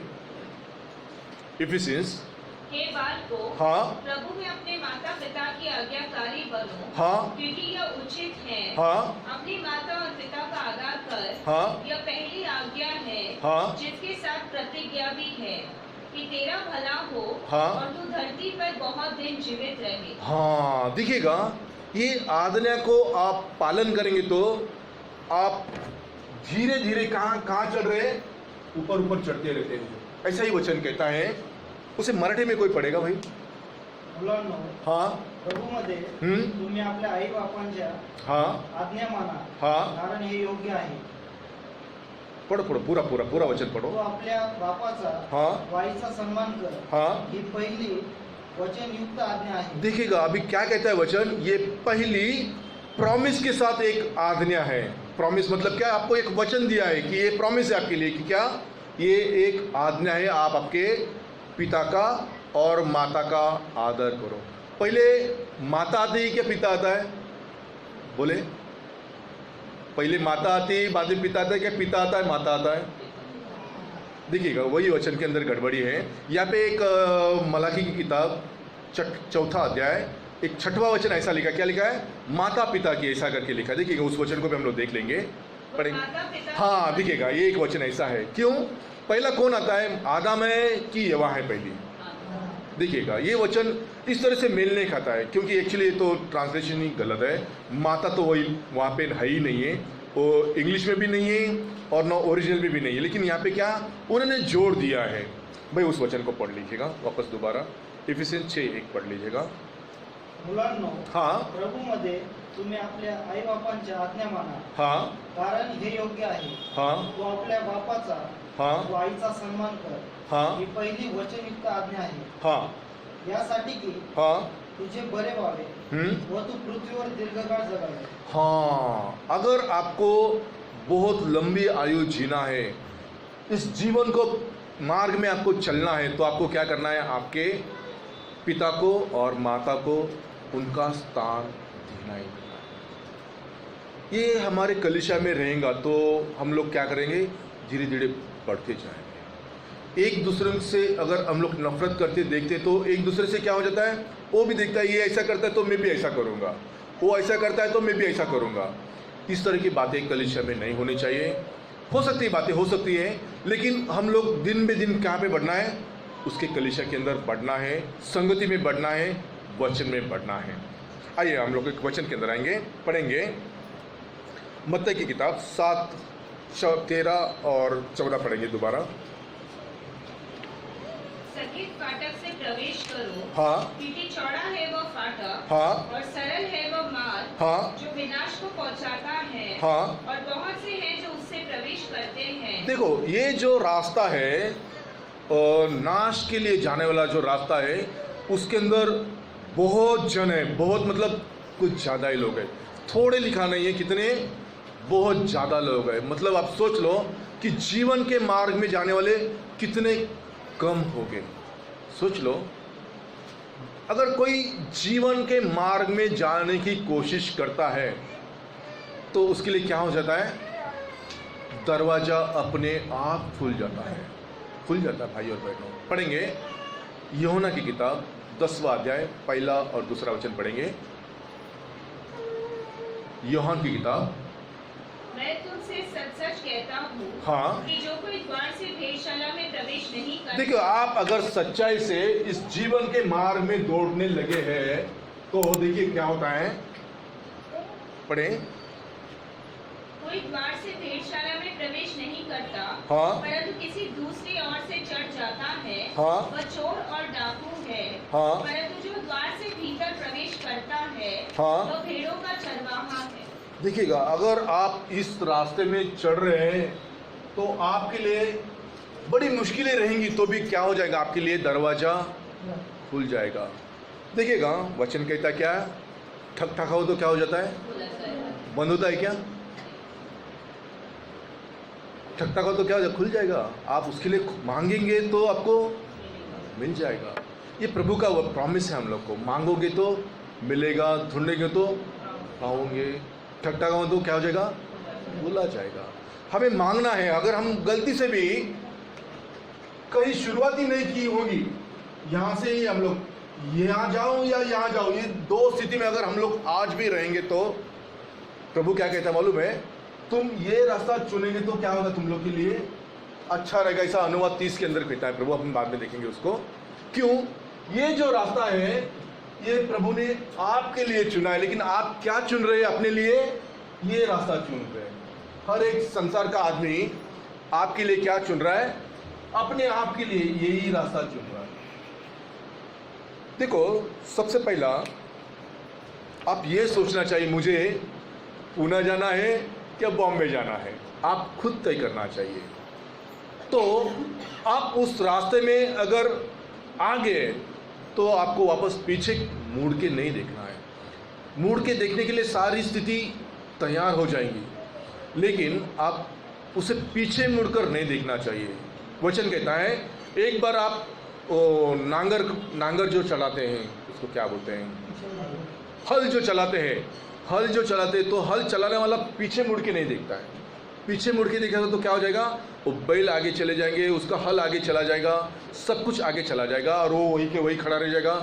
Speaker 1: इफिसियंस
Speaker 2: हे बालकों,
Speaker 1: हाँ
Speaker 2: प्रभु में अपने माता पिता की आज्ञाकारी बनो,
Speaker 1: हाँ
Speaker 2: क्योंकि यह उचित है।
Speaker 1: हाँ
Speaker 2: अपनी माता और पिता का आदर कर,
Speaker 1: हाँ
Speaker 2: यह पहली आज्ञा है,
Speaker 1: हाँ
Speaker 2: जिसके साथ प्रतिज्ञा भी है कि तेरा भला हो
Speaker 1: हाँ
Speaker 2: और तू धरती पर बहुत दिन जीवित रहे।
Speaker 1: हाँ। देखिएगा, ये आज्ञा को आप पालन करेंगे तो आप धीरे धीरे कहाँ कहाँ चढ़ रहे हैं, ऊपर ऊपर चढ़ते रहते हैं। ऐसा ही वचन कहता है। उसे मराठी में कोई पढ़ेगा भाई?
Speaker 4: मुलांनो,
Speaker 1: हाँ
Speaker 4: प्रभूमध्ये तुम्ही आपल्या आई बापांच्या
Speaker 1: हाँ
Speaker 4: आज्ञा माना,
Speaker 1: हाँ
Speaker 4: कारण हे योग्य आहे.
Speaker 1: पढ़ो पढ़ो, पूरा पूरा पूरा वचन पढ़ो।
Speaker 4: तो आपल्या बापाचा
Speaker 1: हाँ
Speaker 4: वाईचा सन्मान कर,
Speaker 1: हाँ।
Speaker 4: ही पहिली वचनयुक्त आज्ञा आहे.
Speaker 1: देखिएगा अभी क्या कहता है वचन, ये पहली प्रॉमिस के साथ एक आज्ञा है। प्रॉमिस मतलब क्या? आपको एक वचन दिया है कि ये प्रॉमिस है आपके लिए कि क्या, ये एक आज्ञा है, आप आपके पिता का और माता का आदर करो। पहले माता आती है क्या पिता आता है? बोले, पहले माता आती है बाद में पिता आता है क्या पिता आता है माता आता है? देखिएगा वही वचन के अंदर गड़बड़ी है। यहाँ पे एक मलाकी की किताब चौथा अध्याय एक छठवां वचन ऐसा लिखा, क्या लिखा है? माता पिता की ऐसा करके लिखा है। देखिएगा उस वचन को भी हम लोग देख लेंगे, पढ़ेंगे। हाँ दिखेगा, ये एक वचन ऐसा है। क्यों? पहला कौन आता है? आदम है कि यवा है पहली? देखिएगा ये वचन इस तरह से मेल नहीं खाता है, क्योंकि एक्चुअली तो ट्रांसलेशन ही गलत है। माता तो वही वहाँ पे है ही नहीं है, वो इंग्लिश में भी नहीं है और ना ओरिजिनल में भी नहीं है। लेकिन यहाँ पे क्या उन्होंने जोड़ दिया है। भाई उस वचन को पढ़ लीजिएगा वापस दोबारा, इफिसियंस 6:1 पढ़ लीजिएगा।
Speaker 4: मुलांनो,
Speaker 1: हाँ
Speaker 4: प्रभूमध्ये तुम्ही आपल्या आई बापांच्या आज्ञा माना,
Speaker 1: हाँ
Speaker 4: कारण हे योग्य आहे.
Speaker 1: हाँ
Speaker 4: तो आपल्या बापाचा
Speaker 1: हाँ
Speaker 4: वाईचा सन्मान कर,
Speaker 1: हाँ
Speaker 4: ही पहिली वचनयुक्त आज्ञा आहे.
Speaker 1: हाँ
Speaker 4: यासाठी की
Speaker 1: हाँ
Speaker 4: तुझे बरे व्हावे व तू पृथ्वीवर दीर्घकाळ जगावे.
Speaker 1: हाँ, अगर आपको बहुत लंबी आयु जीना है, इस जीवन को मार्ग में आपको चलना है, तो आपको क्या करना है? आपके पिता को और माता को उनका स्थान देना ही देना है। ये हमारे कलिशा में रहेगा तो हम लोग क्या करेंगे? धीरे धीरे बढ़ते जाएंगे। एक दूसरे से अगर हम लोग नफरत करते देखते तो एक दूसरे से क्या हो जाता है? वो भी देखता है ये ऐसा करता है तो मैं भी ऐसा करूँगा, वो ऐसा करता है तो मैं भी ऐसा करूँगा। इस तरह की बातें कलिशा में नहीं होनी चाहिए। हो सकती है बातें हो सकती है, लेकिन हम लोग दिन बे दिन कहाँ पे बढ़ना है? उसके कलिशा के अंदर बढ़ना है, संगति में बढ़ना है, वचन में बढ़ना है। आइए हम लोग एक वचन के अंदर आएंगे, पढ़ेंगे। मत्ती की किताब 7:13 और 14 पढ़ेंगे दोबारा।
Speaker 2: सकेत फाटक से प्रवेश करो,
Speaker 1: हाँ
Speaker 2: क्योंकि चौड़ा है वह फाटक
Speaker 1: हाँ
Speaker 2: और सरल है वह मार्ग
Speaker 1: हाँ
Speaker 2: जो विनाश को पहुंचाता है,
Speaker 1: हाँ।
Speaker 2: और बहुत से हैं जो उससे प्रवेश करते हैं।
Speaker 1: देखो ये जो रास्ता है नाश के लिए जाने वाला जो रास्ता है, उसके अंदर बहुत जन है, बहुत मतलब कुछ ज़्यादा ही लोग हैं। थोड़े लिखा नहीं है, कितने? बहुत ज़्यादा लोग हैं। मतलब आप सोच लो कि जीवन के मार्ग में जाने वाले कितने कम हो गए। सोच लो, अगर कोई जीवन के मार्ग में जाने की कोशिश करता है तो उसके लिए क्या हो जाता है? दरवाज़ा अपने आप खुल जाता है, खुल जाता है। भाई और बहनों, पढ़ेंगे यूहन्ना की किताब 10वां अध्याय पहला और दूसरा वचन पढ़ेंगे। यूहन्ना की किताब।
Speaker 2: मैं तुमसे सच सच कहता हूँ
Speaker 1: हाँ
Speaker 2: कि जो कोई द्वार से भेड़शाला में प्रवेश नहीं करता।
Speaker 1: देखिए, आप अगर सच्चाई से इस जीवन के मार्ग में दौड़ने लगे हैं तो देखिए क्या होता है। पढ़े।
Speaker 2: कोई द्वार से भेड़शाला में प्रवेश नहीं करता,
Speaker 1: हाँ
Speaker 2: परंतु किसी दूसरी ओर से चढ़ जाता है,
Speaker 1: हाँ
Speaker 2: वह चोर और डाकू है।
Speaker 1: हाँ
Speaker 2: परंतु जो द्वार से भीतर प्रवेश करता है,
Speaker 1: हाँ।
Speaker 2: वह भेड़ों का चरवाहा है।
Speaker 1: देखिएगा, अगर आप इस रास्ते में चढ़ रहे हैं तो आपके लिए बड़ी मुश्किलें रहेंगी, तो भी क्या हो जाएगा? आपके लिए दरवाजा खुल जाएगा। देखिएगा वचन कहता क्या है? ठक ठका हो तो क्या हो जाता है? बंद होता है क्या? ठक ठका हो तो क्या हो जाएगा? खुल जाएगा। आप उसके लिए मांगेंगे तो आपको मिल जाएगा। ये प्रभु का वो प्रॉमिस है हम लोग को। मांगोगे तो मिलेगा, ढूंढेंगे तो पाओगे। ठक ठका हो तो क्या हो जाएगा? भूला जाएगा। हमें मांगना है। अगर हम गलती से भी कहीं शुरुआत ही नहीं की होगी, यहाँ से ही हम लोग यहाँ जाओ या यहाँ जाओ, ये दो स्थिति में अगर हम लोग आज भी रहेंगे तो प्रभु क्या कहता है मालूम है, तुम ये रास्ता चुनेंगे तो क्या होगा तुम लोग के लिए अच्छा रहेगा। ऐसा अनुवाद 30 के अंदर कहता है प्रभु, अपन बाद में देखेंगे उसको। क्यों? ये जो रास्ता है ये प्रभु ने आपके लिए चुना है, लेकिन आप क्या चुन रहे हैं अपने लिए? ये रास्ता चुन रहे हैं। हर एक संसार का आदमी आपके लिए क्या चुन रहा है? अपने आप के लिए यही रास्ता चुन रहा है। देखो, सबसे पहला आप ये सोचना चाहिए मुझे पुणे जाना है क्या बॉम्बे जाना है, आप खुद तय करना चाहिए। तो आप उस रास्ते में अगर आ गए तो आपको वापस पीछे मुड़ के नहीं देखना है। मुड़ के देखने के लिए सारी स्थिति तैयार हो जाएंगी, लेकिन आप उसे पीछे मुड़कर नहीं देखना चाहिए। वचन कहता है एक बार आप नांगर जो चलाते हैं, उसको क्या बोलते हैं, हल जो चलाते हैं, तो हल चलाने वाला पीछे मुड़ के नहीं देखता है। पीछे मुड़ के देखेगा तो क्या हो जाएगा, वो बैल आगे चले जाएंगे, उसका हल आगे चला जाएगा, सब कुछ आगे चला जाएगा और वो वहीं के वहीं खड़ा रह जाएगा,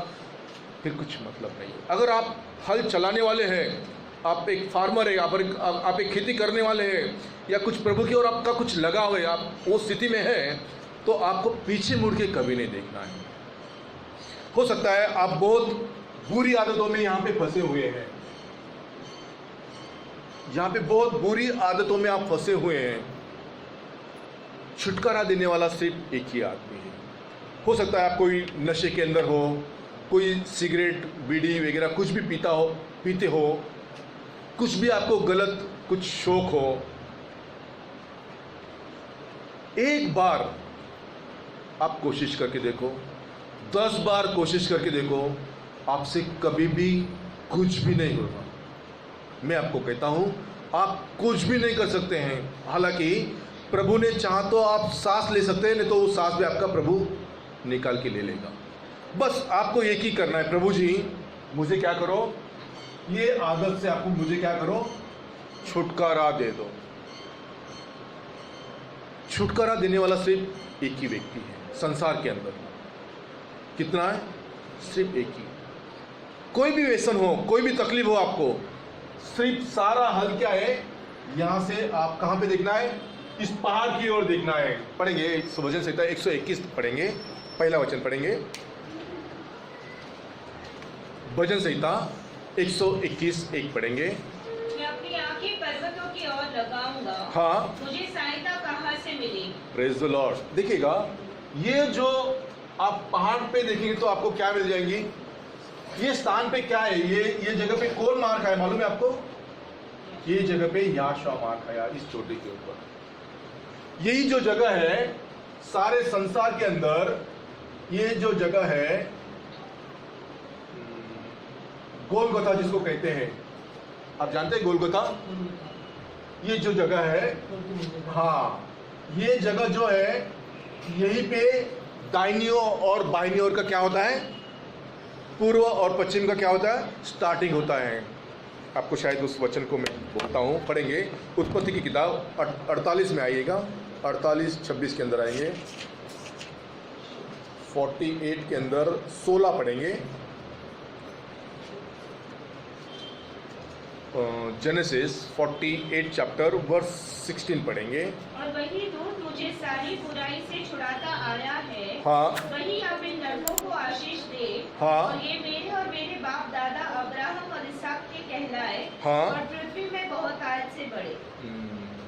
Speaker 1: फिर कुछ मतलब नहीं। अगर आप हल चलाने वाले हैं, आप एक फार्मर है, आप एक खेती करने वाले हैं, या कुछ प्रभु की ओर आपका कुछ लगा हुआ है, आप वो स्थिति में है, तो आपको पीछे मुड़ के कभी नहीं देखना है। हो सकता है आप बहुत बुरी आदतों में यहाँ पे फंसे हुए हैं, यहाँ पे बहुत बुरी आदतों में आप फंसे हुए हैं। छुटकारा देने वाला सिर्फ एक ही आदमी है। हो सकता है आप कोई नशे के अंदर हो, कोई सिगरेट बीड़ी वगैरह कुछ भी पीते हो, कुछ भी आपको गलत कुछ शौक हो। एक बार आप कोशिश करके देखो, 10 बार कोशिश करके देखो, आपसे कभी भी कुछ भी नहीं होगा। मैं आपको कहता हूं आप कुछ भी नहीं कर सकते हैं। हालांकि प्रभु ने चाहा तो आप सांस ले सकते हैं, नहीं तो वो सांस भी आपका प्रभु निकाल के ले लेगा। बस आपको एक ही करना है, प्रभु जी मुझे क्या करो, ये आदत से आपको मुझे क्या करो, छुटकारा दे दो। छुटकारा देने वाला सिर्फ एक ही व्यक्ति है संसार के अंदर। कितना है? सिर्फ एक ही। कोई भी व्यसन हो, कोई भी तकलीफ हो आपको, सिर्फ सारा हल क्या है, यहां से आप कहां पे देखना है, इस पहाड़ की ओर देखना है। पढ़ेंगे वचन संहिता 121 पढ़ेंगे, पहला वचन पढ़ेंगे। भजन संहिता 121:1 पढ़ेंगे।
Speaker 2: मैं अपनी आंखें पर्वतों की ओर लगाऊंगा,
Speaker 1: हाँ,
Speaker 2: मुझे सहायता कहां से मिली।
Speaker 1: Praise the Lord. देखिएगा, ये जो आप पहाड़ पे देखेंगे तो आपको क्या मिल जाएंगी। ये स्थान पे क्या है, ये जगह पे कौन मार खाया मालूम है आपको? ये जगह पे याशुआ मार खाया, इस चोटी के ऊपर। यही जो जगह है सारे संसार के अंदर, ये जो जगह है गोलगोथा जिसको कहते हैं, आप जानते हैं गोलगोथा? ये जो जगह है, हाँ, ये जगह जो है, यहीं पे दाहिनी और बाहिनी ओर का क्या होता है, पूर्व और पश्चिम का क्या होता है, स्टार्टिंग होता है। आपको शायद उस वचन को मैं बोलता हूँ, पढ़ेंगे। उत्पत्ति की किताब 48 में आइएगा, 48-26 के अंदर आएंगे, 48 के अंदर 16 पढ़ेंगे। जेनेसिस 48 चैप्टर वर्स 16 पढ़ेंगे।
Speaker 2: और वही दूत मुझे सारी बुराई से छुड़ाता आया है,
Speaker 1: हाँ,
Speaker 2: वही अब इन लड़कों को आशीष दे,
Speaker 1: हाँ,
Speaker 2: और ये मेरे और मेरे बाप दादा अब्राहम और इसहाक के कहलाए,
Speaker 1: हाँ,
Speaker 2: और पृथ्वी में बहुत आयत से बढ़े।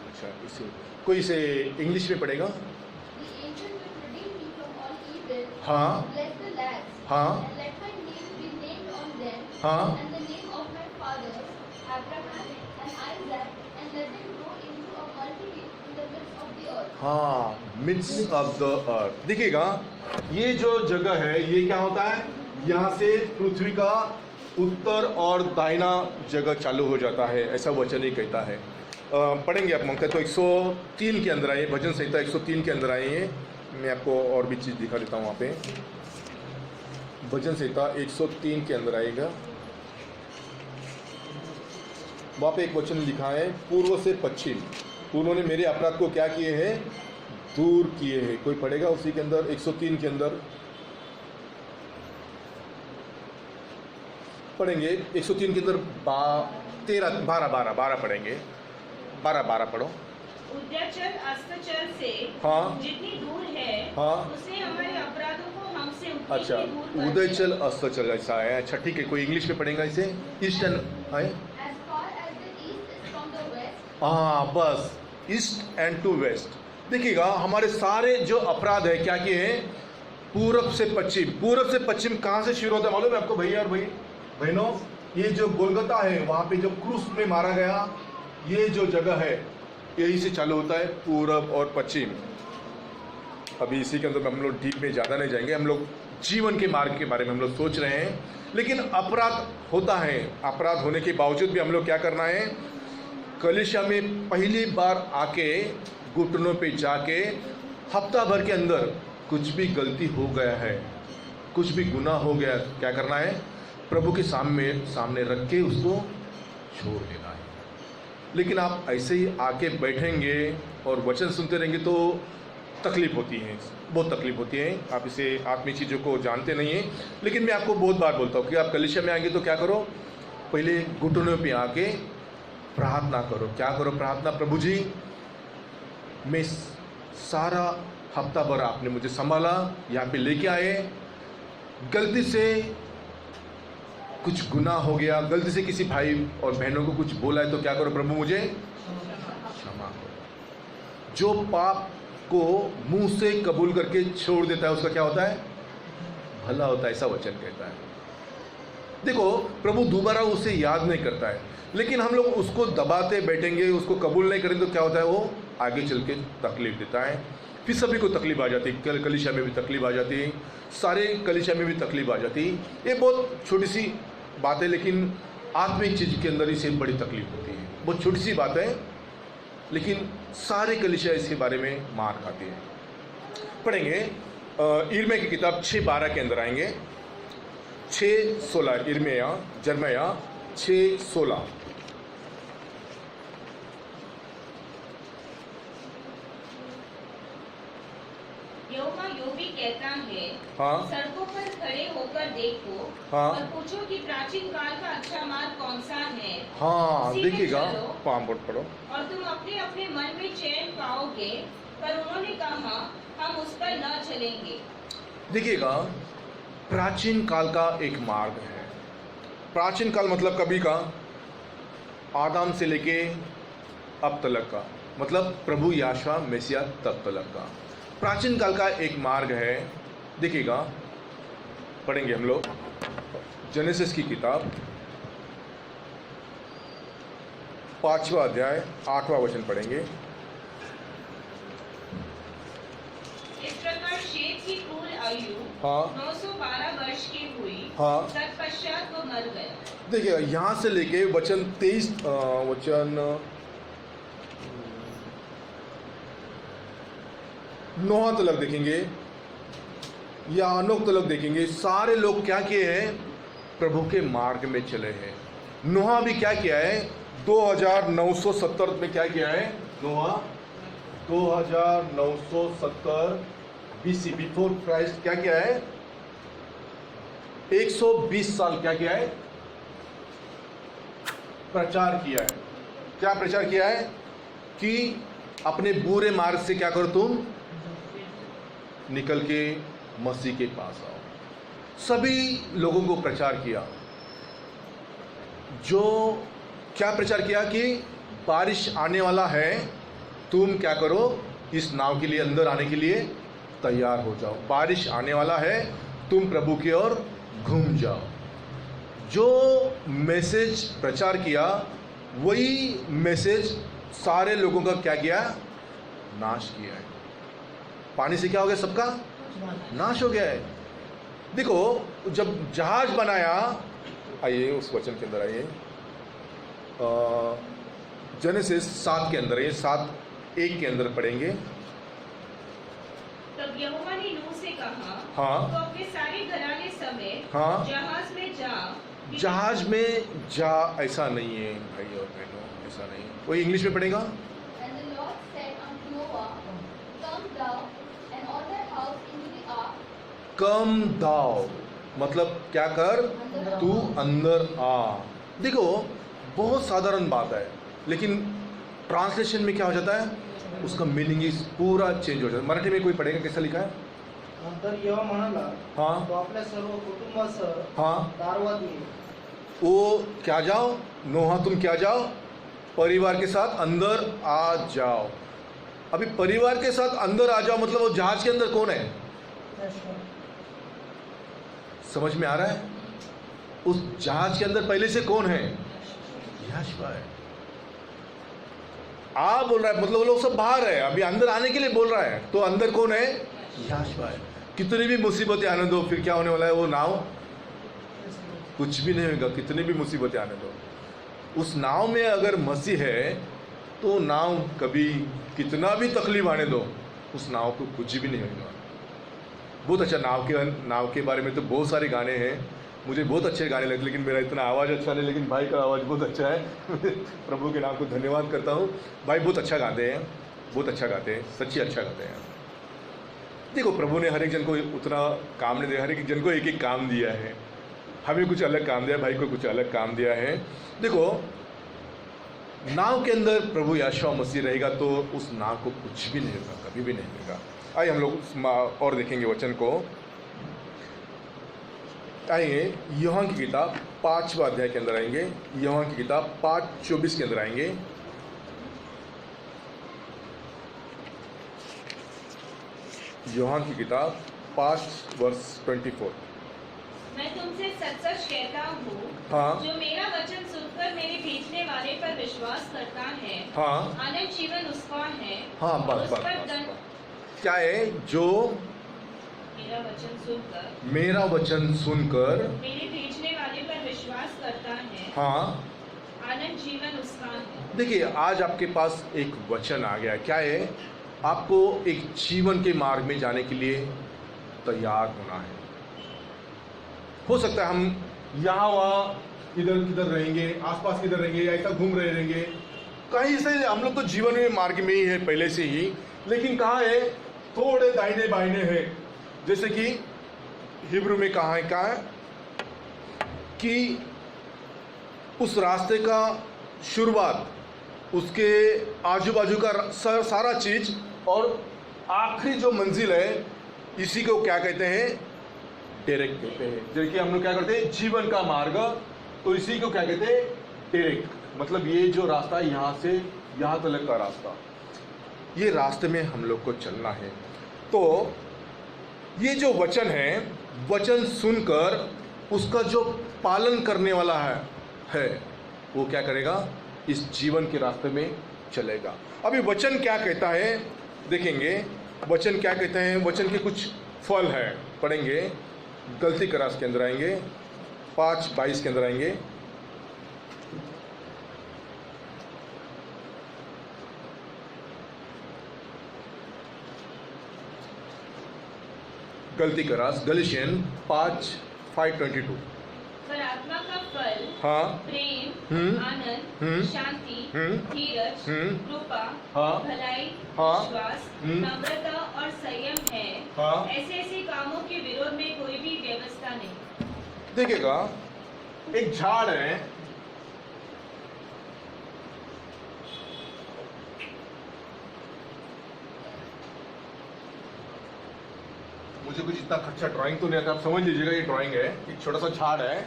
Speaker 1: अच्छा, इसे कोई इसे इंग्लिश में पढ़ेगा?
Speaker 3: The angel will redeem me from all evil.
Speaker 1: हाँ,
Speaker 3: Bless the lads.
Speaker 1: हाँ,
Speaker 3: And let my name be named on them.
Speaker 1: हाँ,
Speaker 3: And the name of my fathers, Abraham and Isaac, and let them grow into a multitude in the midst of the earth.
Speaker 1: हाँ, midst of the earth. देखिएगा, ये जो जगह है, ये क्या होता है, यहाँ से पृथ्वी का उत्तर और दाहिना जगह चालू हो जाता है, ऐसा वचन ही कहता है। पढ़ेंगे आप मौके तो 103 के अंदर आइए, भजन संहिता 103 के अंदर आइए। मैं आपको और भी चीज़ दिखा देता हूँ वहाँ पे। भजन संहिता 103 के अंदर आएगा, वहाँ पे एक वचन लिखा है, पूर्व से पश्चिम उन्होंने मेरे अपराध को क्या किए हैं, दूर किए हैं। कोई पढ़ेगा उसी के अंदर 103 के अंदर पढ़ेंगे। 103 के अंदर 12 पढ़ेंगे। 12 पढ़ो।
Speaker 2: उद्याचल अस्ताचल से
Speaker 1: हाँ।
Speaker 2: जितनी दूर है
Speaker 1: हाँ।
Speaker 2: उसने हमारे अपराधों को हमसे उतनी
Speaker 1: अच्छा,
Speaker 2: ही दूर कर
Speaker 1: उदयचल अस्ताचल ऐसा है। अच्छा ठीक है, कोई इंग्लिश में पढ़ेगा इसे? ईस्टर्न है।
Speaker 3: As far as the east is from the west,
Speaker 1: हाँ बस, ईस्ट एंड टू वेस्ट। देखिएगा हमारे सारे जो अपराध है क्या किए हैं? पूरब से पश्चिम। पूरब से पश्चिम कहाँ से शुरू होता है मालूम है आपको भैया और बहनों? ये जो गोलगता है वहाँ पे जो क्रूस में मारा गया, ये जो जगह है यही से चालू होता है, पूरब और पश्चिम। अभी इसी के अंदर हम लोग डीप में ज़्यादा नहीं जाएंगे। हम लोग जीवन के मार्ग के बारे में हम लोग सोच रहे हैं, लेकिन अपराध होता है। अपराध होने के बावजूद भी हम लोग क्या करना है? कलीसिया में पहली बार आके घुटनों पे जाके हफ्ता भर के अंदर कुछ भी गलती हो गया है, कुछ भी गुनाह हो गया, क्या करना है? प्रभु के सामने रख के उसको छोड़ देना है। लेकिन आप ऐसे ही आके बैठेंगे और वचन सुनते रहेंगे तो तकलीफ होती है, बहुत तकलीफ होती है। आप इसे आत्मीय चीज़ों को जानते नहीं हैं, लेकिन मैं आपको बहुत बार बोलता हूँ कि आप कलीसिया में आएंगे तो क्या करो? पहले घुटनों पे आके प्रार्थना करो। क्या करो प्रार्थना? प्रभु जी, मैं सारा हफ्ता भर आपने मुझे संभाला, यहाँ पे लेके आए, गलती से कुछ गुनाह हो गया, गलती से किसी भाई और बहनों को कुछ बोला है तो क्या करो? प्रभु मुझे क्षमा करो। जो पाप को मुंह से कबूल करके छोड़ देता है उसका क्या होता है? भला होता है, ऐसा वचन कहता है। देखो प्रभु दोबारा उसे याद नहीं करता है, लेकिन हम लोग उसको दबाते बैठेंगे, उसको कबूल नहीं करेंगे तो क्या होता है? वो आगे चल के तकलीफ देता है। फिर सभी को तकलीफ आ जाती है, कलीसिया में भी तकलीफ आ जाती है, सारे कलीसिया में भी तकलीफ आ जाती है। ये बहुत छोटी सी बात है, लेकिन आत्मिक चीज़ के अंदर इसे बड़ी तकलीफ होती है। बहुत छोटी सी बात है, लेकिन सारे कलीसिया इसके बारे में मार खाती है। पढ़ेंगे यिर्मयाह की किताब 6:12 के अंदर आएंगे। 6:16 यिर्मयाह 6:16।
Speaker 2: यहोवा यूं भी कहता है,
Speaker 1: हाँ।
Speaker 2: सड़कों पर खड़े होकर देखो
Speaker 1: हाँ।
Speaker 2: और पूछो कि प्राचीन काल का अच्छा मार्ग कौन सा है।
Speaker 1: हाँ
Speaker 2: उसी में
Speaker 1: देखिएगा,
Speaker 2: चलो
Speaker 1: पाम पढ़ो।
Speaker 2: और तुम अपने अपने मन में चैन पाओगे। पर उन्होंने कहा, हम उस पर न चलेंगे।
Speaker 1: देखिएगा, प्राचीन काल का एक मार्ग है। प्राचीन काल मतलब कभी का? आदम से लेके अब तलक का, मतलब प्रभु यहोवा मसीह तब तलक का प्राचीन काल का एक मार्ग है। देखिएगा, पढ़ेंगे हम लोग जेनेसिस की किताब 5वां अध्याय 8वां वचन पढ़ेंगे।
Speaker 2: इस प्रकार शेत की कुल आयु
Speaker 1: हाँ।
Speaker 2: 912 वर्ष की हुई।
Speaker 1: हाँ।
Speaker 2: तत्पश्चात वो मर गया।
Speaker 1: देखिए यहाँ से लेके वचन 23 वचन 9 तलक देखेंगे या 9 तलक देखेंगे। सारे लोग क्या किए हैं? प्रभु के मार्ग में चले हैं। नोहा भी क्या किया है? 2970 में क्या किया है? नोहा 2970 BC बिफोर क्राइस्ट क्या किया है? 120 साल क्या किया है? प्रचार किया है। क्या प्रचार किया है? कि अपने बुरे मार्ग से क्या करो? तुम निकल के मसीह के पास आओ। सभी लोगों को प्रचार किया। जो क्या प्रचार किया? कि बारिश आने वाला है, तुम क्या करो? इस नाव के लिए अंदर आने के लिए तैयार हो जाओ। बारिश आने वाला है, तुम प्रभु की ओर घूम जाओ। जो मैसेज प्रचार किया वही मैसेज सारे लोगों का क्या किया? नाश किया है। पानी से क्या हो गया? सबका नाश हो गया है। देखो जब जहाज बनाया, आइए उस वचन के अंदर आइए, जेनेसिस 7 के अंदर, ये 7:1 के अंदर पढ़ेंगे।
Speaker 2: तब यहोवा ने नूह से कहा,
Speaker 1: हाँ।
Speaker 2: तो अपने सारे घराने समेत
Speaker 1: हाँ।
Speaker 2: जहाज में जा।
Speaker 1: जहाज में जा ऐसा नहीं है भाई और बहनों, ऐसा नहीं। वही इंग्लिश में पढ़ेगा।
Speaker 3: And the Lord said unto Noah, Come thou
Speaker 1: कम दाओ, मतलब क्या कर, तू अंदर आ। देखो बहुत साधारण बात है, लेकिन ट्रांसलेशन में क्या हो जाता है, उसका मीनिंग ही पूरा चेंज हो जाता है। मराठी में कोई पढ़ेगा कैसा लिखा है?
Speaker 4: तर यहोवा म्हणाला,
Speaker 1: हाँ
Speaker 4: तो आपल्या सर्व कुटुंबासह
Speaker 1: हाँ,
Speaker 4: दारवात ये.
Speaker 1: वो क्या जाओ, नोहा तुम क्या जाओ, परिवार के साथ अंदर आ जाओ। अभी परिवार के साथ अंदर आ जाओ मतलब वो जहाज के अंदर कौन है? समझ में आ रहा है? उस जहाज के अंदर पहले से कौन है? यहोवा है। आ बोल रहा है मतलब वो लोग सब बाहर है, अभी अंदर आने के लिए बोल रहा है, तो अंदर कौन है? यहोवा है। कितनी भी मुसीबतें आने दो, फिर क्या होने वाला है? वो नाव कुछ भी नहीं होगा। कितनी भी मुसीबतें आने दो, उस नाव में अगर मसीह है तो नाव कभी कितना भी तकलीफ आने दो, उस नाव को कुछ भी नहीं होगा। बहुत अच्छा नाव के बारे में तो बहुत सारे गाने हैं, मुझे बहुत अच्छे गाने लगते, लेकिन मेरा इतना आवाज़ अच्छा नहीं, लेकिन भाई का आवाज़ बहुत अच्छा है। प्रभु के नाम को धन्यवाद करता हूँ। भाई बहुत अच्छा गाते हैं, बहुत अच्छा गाते हैं, सच्ची अच्छा गाते हैं। देखो प्रभु ने हर एक जन को उतना काम नहीं दिया, हर एक जन को एक एक काम दिया है। हमें कुछ अलग काम दिया, भाई को कुछ अलग काम दिया है। देखो नाव के अंदर प्रभु यीशु मसीह रहेगा तो उस नाव को कुछ भी नहीं होगा, कभी भी नहीं होगा। आइए हम लोग और देखेंगे वचन को। आएंगे यूहन्ना की किताब 5वां अध्याय के अंदर आएंगे। यूहन्ना की किताब 5:24 के अंदर आएंगे। यूहन्ना की किताब 5:24।
Speaker 2: मैं तुमसे सच सच कहता हूँ,
Speaker 1: हाँ
Speaker 2: जो मेरा वचन सुनकर मेरे भेजने वाले पर विश्वास करता है,
Speaker 1: हाँ
Speaker 2: अनंत जीवन उसका है।
Speaker 1: हाँ,
Speaker 2: और
Speaker 1: बस
Speaker 2: उस
Speaker 1: बस
Speaker 2: पर
Speaker 1: बस
Speaker 2: दंड-
Speaker 1: बस। क्या है? जो
Speaker 2: मेरा वचन सुनकर
Speaker 1: मेरा वचन सुनकर
Speaker 2: मेरे भेजने वाले पर विश्वास करता है,
Speaker 1: हाँ।
Speaker 2: अनंत जीवन उसका है।
Speaker 1: देखिए आज आपके पास एक वचन आ गया। क्या है? आपको एक जीवन के मार्ग में जाने के लिए तैयार होना है। हो सकता है हम यहाँ वहाँ इधर किधर रहेंगे, आसपास किधर रहेंगे, या ऐसा घूम रहे रहेंगे कहीं से। हम लोग तो जीवन में मार्ग में ही है पहले से ही, लेकिन कहाँ है? थोड़े दाहिने बाइने है। जैसे कि हिब्रू में कहाँ है कि उस रास्ते का शुरुआत, उसके आजू बाजू का सारा चीज और आखिरी जो मंजिल है, इसी को क्या कहते हैं? डायरेक्ट कहते हैं। जैसे हम लोग क्या करते हैं? जीवन का मार्ग, तो इसी को क्या कहते हैं? डायरेक्ट। मतलब ये जो रास्ता है यहाँ से यहाँ तक का रास्ता, ये रास्ते में हम लोग को चलना है। तो ये जो वचन है, वचन सुनकर उसका जो पालन करने वाला है वो क्या करेगा? इस जीवन के रास्ते में चलेगा। अभी वचन क्या कहता है देखेंगे। वचन क्या कहते हैं? वचन के कुछ फल है, पढ़ेंगे। गलती करास के अंदर आएंगे, 5:22 के अंदर आएंगे। गलती करास गलिशियन 5:22।
Speaker 2: पर आत्मा का फल
Speaker 1: हाँ
Speaker 2: प्रेम, आनंद, शांति, धीरज, कृपा,
Speaker 1: हाँ,
Speaker 2: भलाई,
Speaker 1: हाँ,
Speaker 2: विश्वास, नम्रता और संयम है।
Speaker 1: हाँ।
Speaker 2: ऐसे कामों के विरोध में कोई भी व्यवस्था नहीं।
Speaker 1: देखिएगा एक झाड़ है, मुझे कुछ इतना अच्छा ड्राइंग तो नहीं आता, आप समझ लीजिएगा ये ड्राइंग है। एक छोटा सा झाड़ है,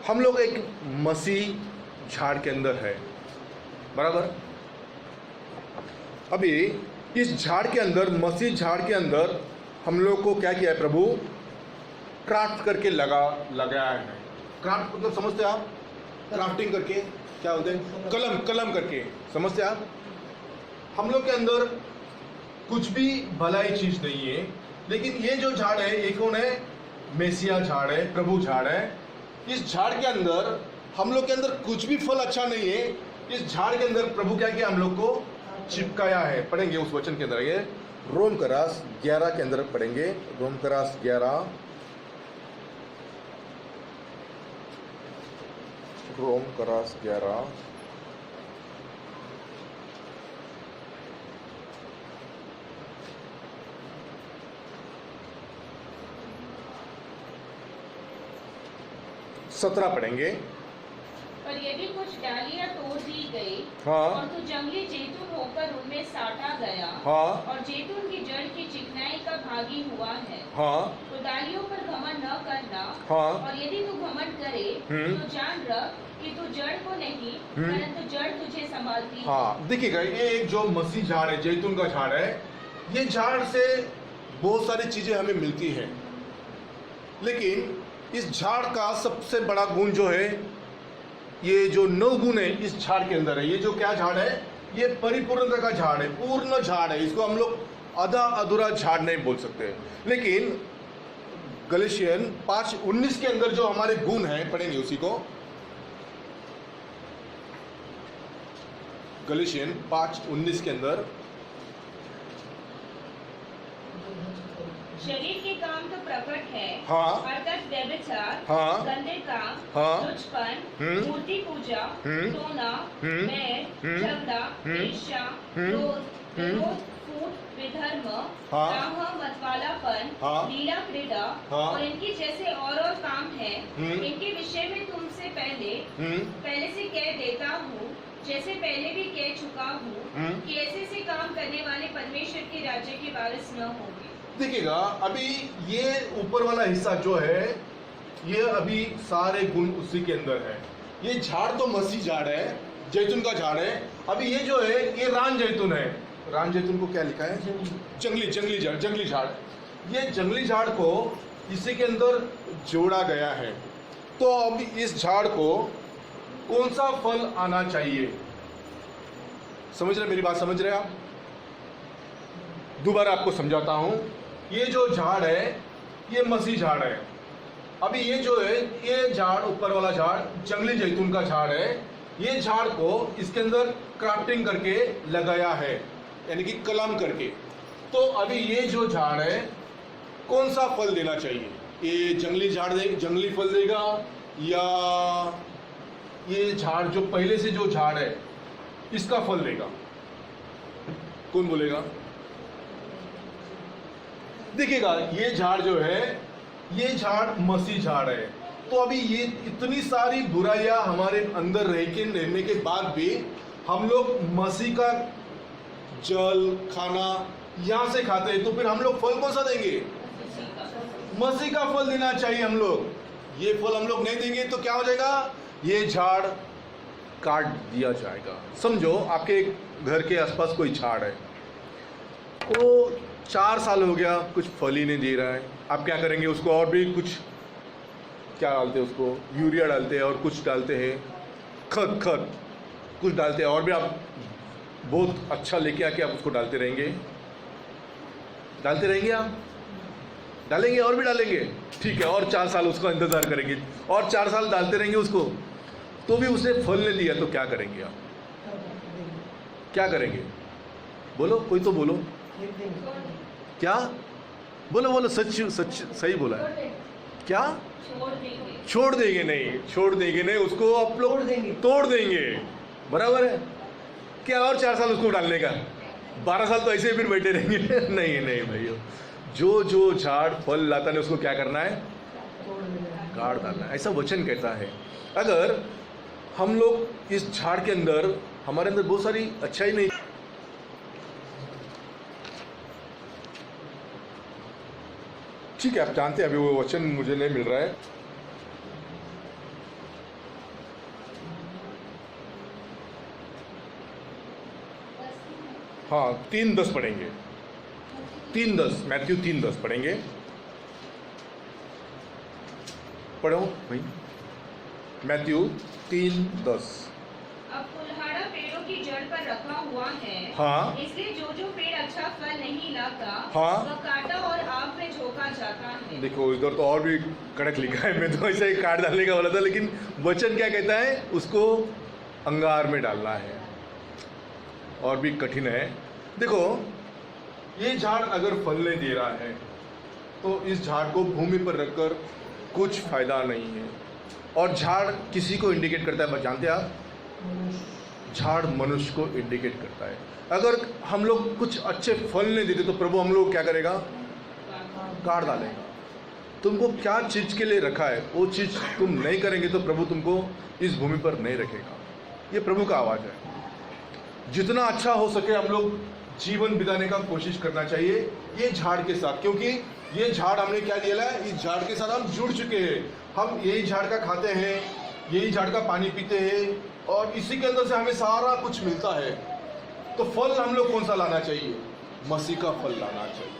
Speaker 1: हम लोग एक मसीह झाड़ के अंदर है, बराबर। अभी इस झाड़ के अंदर, मसीह झाड़ के अंदर हम लोग को क्या किया है? प्रभु क्राफ्ट करके लगाया है। क्राफ्ट मतलब समझते आप? क्राफ्टिंग करके क्या होते हैं? कलम करके, समझते आप? हम लोग के अंदर कुछ भी भलाई चीज नहीं है, लेकिन ये जो झाड़ है ये कौन है? मेसिया झाड़ है, प्रभु झाड़ है। इस झाड़ के अंदर हम लोग के अंदर कुछ भी फल अच्छा नहीं है। इस झाड़ के अंदर प्रभु क्या किया? हम लोग को चिपकाया है। पढ़ेंगे उस वचन के अंदर, ये रोम करास 11 के अंदर पढ़ेंगे। रोम करास 11, रोम करास 11 5:22 17 पढ़ेंगे।
Speaker 2: पर यदि कुछ डालियां तोड़ दी गई
Speaker 1: हाँ।
Speaker 2: और तू जंगली जैतून होकर उनमें साटा गया
Speaker 1: हाँ।
Speaker 2: और जैतून की जड़ की चिकनाई का भागी हुआ है,
Speaker 1: हाँ।
Speaker 2: तो डालियों पर घमंड न करना।
Speaker 1: हाँ।
Speaker 2: और यदि तू घमंड करे तो जान रख कि तू जड़ को नहीं परंतु जड़ तुझे संभालती है।
Speaker 1: हाँ, देखिएगा, ये एक जो मसीह झाड़ है, जैतून का झाड़ है, ये झाड़ से बहुत सारी चीजें हमें मिलती हैं, लेकिन इस झाड़ का सबसे बड़ा गुण जो है, ये जो 9 गुण है इस झाड़ के अंदर है। ये जो क्या झाड़ है, ये परिपूर्णता का झाड़ है, पूर्ण झाड़ है। इसको हम लोग आधा अधूरा झाड़ नहीं बोल सकते। लेकिन गलातियन 5:19 के अंदर जो हमारे गुण हैं, पढ़ेंगे उसी को। गलातियन 5:19 के अंदर,
Speaker 2: शरीर के काम तो प्रकट है,
Speaker 1: हाँ।
Speaker 2: अर्थात व्यभिचार,
Speaker 1: हाँ।
Speaker 2: गंदे काम,
Speaker 1: हाँ।
Speaker 2: लुचपन, मूर्ति पूजा, टोना, बैर, झगड़ा, ईर्ष्या, क्रोध, विरोध, फूट, विधर्म,
Speaker 1: हाँ।
Speaker 2: दाह, मतवालापन,
Speaker 1: हाँ।
Speaker 2: लीला क्रीड़ा
Speaker 1: हाँ।
Speaker 2: और इनके जैसे और काम हैं। इनके विषय में तुमसे पहले से कह देता हूँ, जैसे पहले भी कह चुका हूँ, कि ऐसे काम करने वाले परमेश्वर के राज्य के वारिस न होंगे।
Speaker 1: देखिएगा, अभी ये ऊपर वाला हिस्सा जो है, ये अभी सारे गुण उसी के अंदर है। ये झाड़ तो मसीह झाड़ है, जैतून का झाड़ है। अभी ये जो है, ये रान जैतून है। रान जैतून को क्या लिखा है? जंगली झाड़। ये जंगली झाड़ को इसी के अंदर जोड़ा गया है। तो अभी इस झाड़ को कौन सा फल आना चाहिए? समझ रहे, मेरी बात समझ रहे आप? दोबारा आपको समझाता हूं। ये जो झाड़ है, ये मसीह झाड़ है। अभी ये जो है, ये झाड़, ऊपर वाला झाड़ जंगली जैतून का झाड़ है। ये झाड़ को इसके अंदर क्राफ्टिंग करके लगाया है, यानी कि कलम करके। तो अभी ये जो झाड़ है, कौन सा फल देना चाहिए? ये जंगली झाड़ जंगली फल देगा, या ये झाड़ जो पहले से जो झाड़ है इसका फल देगा? कौन बोलेगा? देखिएगा, ये झाड़ जो है, ये झाड़ मसीह झाड़ है। तो अभी ये इतनी सारी बुराइयां हमारे अंदर रहने के बाद भी हम लोग मसीह का जल खाना यहां से खाते हैं, तो फिर हम लोग फल कौन सा देंगे? मसीह का फल देना चाहिए हम लोग। ये फल हम लोग नहीं देंगे तो क्या हो जाएगा? ये झाड़ काट दिया जाएगा। समझो, आपके घर के आसपास कोई झाड़ है, वो 4 साल हो गया, कुछ फल ही नहीं दे रहा है। आप क्या करेंगे? उसको और भी कुछ क्या डालते हैं? उसको यूरिया डालते हैं और कुछ डालते हैं खत कुछ डालते हैं, और भी आप बहुत अच्छा लेके आके आप उसको डालते रहेंगे। आप डालेंगे और भी डालेंगे, ठीक है, और 4 साल उसका इंतजार करेंगे, और 4 साल डालते रहेंगे उसको, तो भी उसने फल नहीं दिया, तो क्या करेंगे आप? क्या करेंगे? बोलो, कोई तो बोलो। क्या बोलो? सच सही बोला है। क्या? छोड़ देंगे नहीं, उसको आप लोग तोड़ देंगे। बराबर है क्या? और 4 साल उसको डालने का, 12 साल तो ऐसे ही फिर बैठे रहेंगे। नहीं भैया, जो झाड़ फल लाता है उसको क्या करना है? काट डालना है। ऐसा वचन कहता है। अगर हम लोग इस झाड़ के अंदर, हमारे अंदर बहुत सारी अच्छाई नहीं, ठीक है, आप जानते हैं, अभी वो वचन मुझे नहीं मिल रहा है। हाँ, 3:10 पढ़ेंगे। 3:10, मैथ्यू 3:10 पढ़ेंगे। पढ़ो भाई, मैथ्यू 3:10।
Speaker 2: अब कुल्हाड़ा पेड़ों की जड़ पर रखा हुआ है,
Speaker 1: हाँ।
Speaker 2: इसलिए जो पेड़ अच्छा फल नहीं लाता,
Speaker 1: हाँ।
Speaker 2: वह काटा और आग में झोंका जाता है।
Speaker 1: देखो, इधर तो और भी कड़क लिखा है, मैं तो ऐसे ही काट डालने का बोला था, लेकिन वचन क्या कहता है? उसको अंगार में डालना है, और भी कठिन है। देखो, ये झाड़ अगर फल नहीं दे रहा है, तो इस झाड़ को भूमि पर रखकर कुछ फायदा नहीं है। और झाड़ किसी को इंडिकेट करता है, बस जानते हैं आप? झाड़ मनुष्य को इंडिकेट करता है। अगर हम लोग कुछ अच्छे फल नहीं देते, तो प्रभु हम लोग क्या करेगा? काट डालेगा। तुमको क्या चीज़ के लिए रखा है वो चीज़ तुम नहीं करेंगे तो प्रभु तुमको इस भूमि पर नहीं रखेगा। ये प्रभु का आवाज़ है। जितना अच्छा हो सके हम लोग जीवन बिताने का कोशिश करना चाहिए ये झाड़ के साथ, क्योंकि ये झाड़ हमने क्या लिया है, इस झाड़ के साथ हम जुड़ चुके हैं। हम यही झाड़ का खाते हैं, यही झाड़ का पानी पीते हैं और इसी के अंदर से हमें सारा कुछ मिलता है। तो फल हम लोग कौन सा लाना चाहिए? मसीह का फल लाना चाहिए।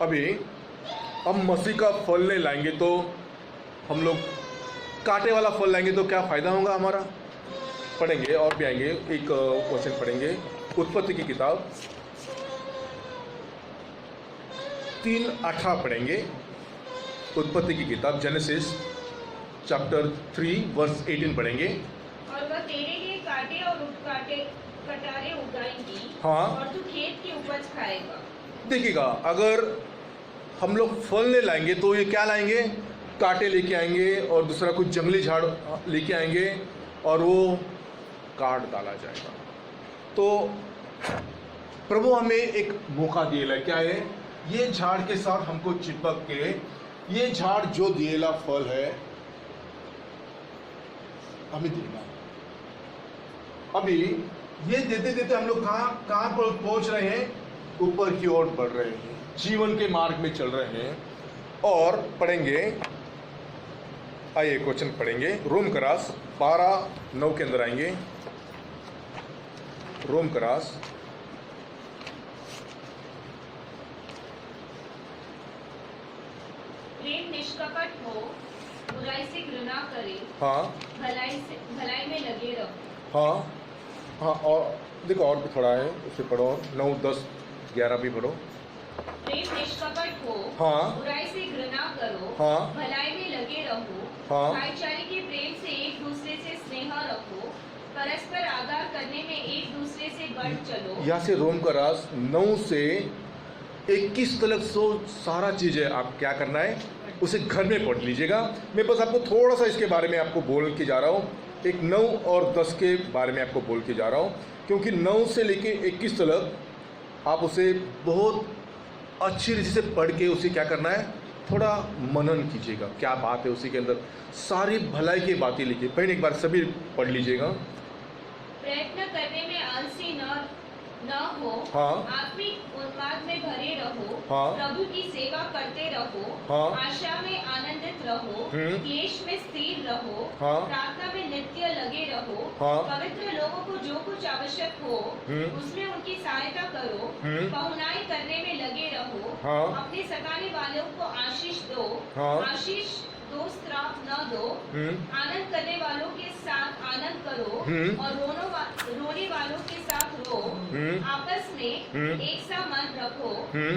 Speaker 1: अभी हम मसीह का फल नहीं लाएंगे तो हम लोग कांटे वाला फल लाएंगे तो क्या फ़ायदा होगा हमारा? पढ़ेंगे और भी आएंगे, एक क्वेश्चन पढ़ेंगे उत्पत्ति की किताब 3:18 पढ़ेंगे। उत्पत्ति की किताब जेनेसिस चैप्टर 3 वर्स 18 पढ़ेंगे।
Speaker 2: और वह तेरे लिए कांटे और कटारे उगाएंगी,
Speaker 1: हाँ।
Speaker 2: और तू खेत की उपज खाएगा।
Speaker 1: देखिएगा, अगर हम लोग फल नहीं लाएंगे तो ये क्या लाएंगे? कांटे लेके आएंगे और दूसरा कुछ जंगली झाड़ लेके आएंगे और वो काट डाला जाएगा। तो प्रभु हमें एक मौका दिएला, क्या है? ये झाड़ के साथ हमको चिपक के ये झाड़ जो दिएला फल है हमें देना। अभी ये देते देते हम लोग कहाँ पर पहुंच रहे हैं? ऊपर की ओर बढ़ रहे हैं, जीवन के मार्ग में चल रहे हैं। और पढ़ेंगे, आइए क्वेश्चन पढ़ेंगे। रोम करास 12:9 के अंदर आएंगे। रोम करास
Speaker 2: प्रेम निष्कपट हो, बुराई से घृणा करे,
Speaker 1: हाँ
Speaker 2: भलाई में लगे रहो।
Speaker 1: हाँ हाँ, और देखो और भी थोड़ा है, उसे पढ़ो 9, 10, 11 भी पढ़ो।
Speaker 2: प्रेम निष्कपट हो,
Speaker 1: हाँ।
Speaker 2: बुराई से घृणा करो,
Speaker 1: हाँ।
Speaker 2: भलाई में लगे रहो,
Speaker 1: हाँ।
Speaker 2: भाईचारे के प्रेम से एक दूसरे से स्नेह रखो, परस्पर आदर करने में एक दूसरे से बढ़ चलो।
Speaker 1: यहाँ से रोम का रास 9 से 21 तक सारा चीज़ है। आप क्या करना है उसे घर में पढ़ लीजिएगा। मैं बस आपको थोड़ा सा इसके बारे में आपको बोल के जा रहा हूँ, एक 9 और 10 के बारे में आपको बोल के जा रहा हूँ, क्योंकि 9 से लेके 21 तक आप उसे बहुत अच्छी रीति से पढ़ के उसे क्या करना है, थोड़ा मनन कीजिएगा क्या बात है उसी के अंदर, सारी भलाई की बातें लिखिए। पहले एक बार सभी पढ़ लीजिएगा।
Speaker 2: प्रयत्न करने में आलसी न हो,
Speaker 1: हाँ।
Speaker 2: आत्मिक उन्माद में भरे रहो,
Speaker 1: हाँ।
Speaker 2: प्रभु की सेवा करते रहो,
Speaker 1: हाँ।
Speaker 2: आशा में आनंदित रहो, क्लेश में स्थिर रहो,
Speaker 1: हाँ।
Speaker 2: प्रार्थना में नित्य लगे रहो,
Speaker 1: हाँ।
Speaker 2: पवित्र लोगों को जो कुछ आवश्यक हो उसमें उनकी सहायता करो, पहुनाई करने में लगे रहो,
Speaker 1: हाँ।
Speaker 2: अपने सताने वालों को आशीष दो,
Speaker 1: हाँ।
Speaker 2: आशीष दो, श्राप न दो, आनंद करने वालों के साथ आनंद करो, और रोने वालों के साथ रो, आपस में एक सा मन रखो,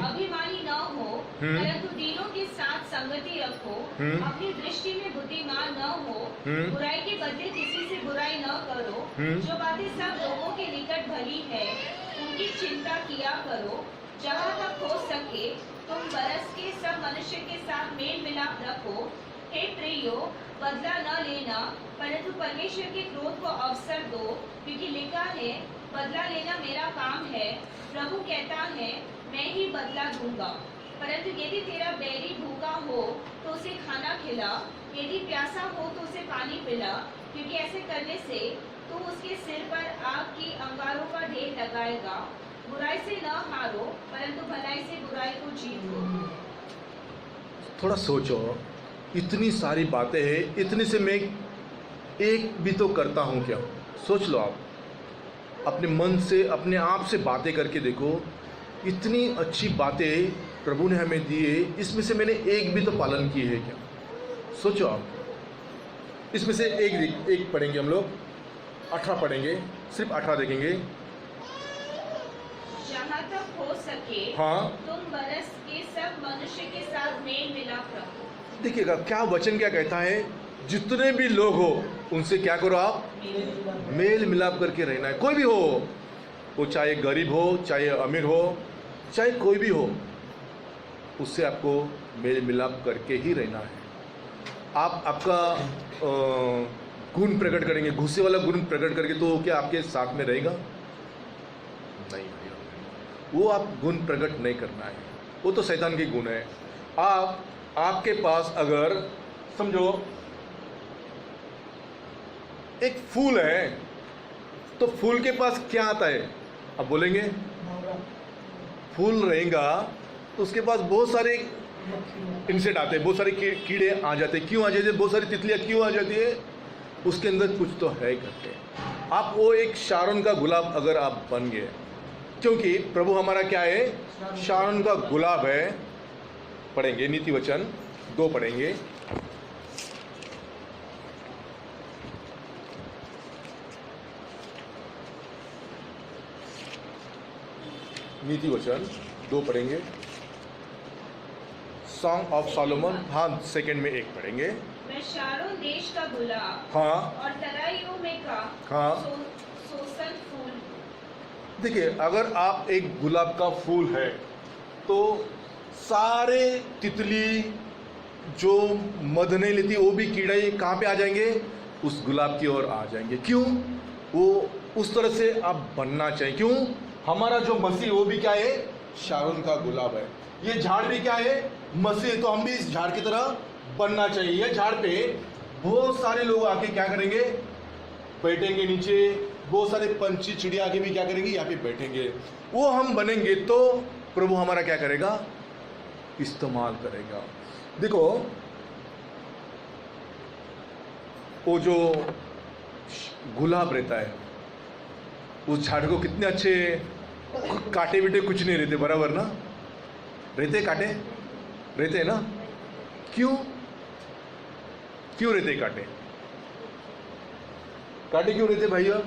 Speaker 2: अभिमानी न हो, परंतु दीनों के साथ संगति रखो, अपनी दृष्टि में बुद्धिमान न हो, बुराई के बदले किसी से बुराई न करो, जो बातें सब लोगों के निकट भली है उनकी चिंता किया करो, जहाँ तक हो सके तुम बरस के सब मनुष्य के साथ मेल मिलाप रखो। हे प्रियो, बदला न लेना, परंतु परमेश्वर के क्रोध को अवसर दो, क्योंकि लिखा है, बदला लेना मेरा काम है, प्रभु कहता है, मैं ही बदला दूंगा। परंतु यदि तेरा बैरी भूखा हो तो उसे खाना खिला, यदि प्यासा हो तो उसे पानी पिला, क्योंकि ऐसे करने से तू उसके सिर पर आग की अंगारों का ढेर लगाएगा। बुराई से न हारो, परंतु भलाई से बुराई को जीत लो।
Speaker 1: थोड़ा सोचो, इतनी सारी बातें हैं, इतनी से मैं एक भी तो करता हूँ क्या? सोच लो आप, अपने मन से अपने आप से बातें करके देखो, इतनी अच्छी बातें प्रभु ने हमें दी है, इसमें से मैंने एक भी तो पालन की है क्या? सोचो आप, इसमें से एक पढ़ेंगे हम लोग, 18 पढ़ेंगे, सिर्फ 18 देखेंगे।
Speaker 2: जहाँ तक हो सके,
Speaker 1: हाँ।
Speaker 2: तुम बरस के सब मनुष्य के साथ मेल मिलाप रखो।
Speaker 1: देखिएगा क्या वचन क्या कहता है, जितने भी लोग हो उनसे क्या करो आप, मेल मिलाप करके रहना है। कोई भी हो, वो चाहे गरीब हो, चाहे अमीर हो, चाहे कोई भी हो, उससे आपको मेल मिलाप करके ही रहना है। आप आपका गुण प्रकट करेंगे, गुस्से वाला गुण प्रकट करके तो क्या आपके साथ में रहेगा? नहीं, वो आप गुण प्रकट नहीं करना है, वो तो शैतान के गुण है। आप आपके पास अगर समझो एक फूल है, तो फूल के पास क्या आता है? अब बोलेंगे फूल रहेगा तो उसके पास बहुत सारे इंसेक्ट आते हैं, बहुत सारे कीड़े आ जाते हैं। क्यों आ जाते हैं? बहुत सारी तितलियां क्यों आ जाती है? उसके अंदर कुछ तो है करके। आप वो एक शारोन का गुलाब अगर आप बन गए, क्योंकि प्रभु हमारा क्या है? शारोन का गुलाब है। पढ़ेंगे नीति वचन 2 पढ़ेंगे। नीति वचन 2 पढ़ेंगे। सॉन्ग ऑफ सॉलोमन, हाँ, सेकंड में 1 पढ़ेंगे।
Speaker 2: मैं शारोन देश का गुलाब,
Speaker 1: हाँ,
Speaker 2: और तराइयों में का
Speaker 1: हाँ।
Speaker 2: सोसन फूल।
Speaker 1: देखिए, अगर आप एक गुलाब का फूल है तो सारे तितली जो मध नहीं लेती वो भी कीड़े कहाँ पे आ जाएंगे? उस गुलाब की ओर आ जाएंगे। क्यों? वो उस तरह से आप बनना चाहिए। क्यों? हमारा जो मसीह वो भी क्या है? शारोन का गुलाब है। ये झाड़ भी क्या है? मसीह। तो हम भी इस झाड़ की तरह बनना चाहिए। ये झाड़ पे बहुत सारे लोग आके क्या करेंगे? बैठेंगे नीचे। बहुत सारे पंछी चिड़िया आके भी क्या करेंगे? यहाँ पे बैठेंगे। वो हम बनेंगे तो प्रभु हमारा क्या करेगा? इस्तेमाल करेगा। देखो, वो जो गुलाब रहता है, उस झाड़ को कितने अच्छे कांटे बीटे कुछ नहीं रहते, बराबर ना? रहते कांटे? रहते ना? क्यों? क्यों रहते कांटे? कांटे क्यों रहते भैया?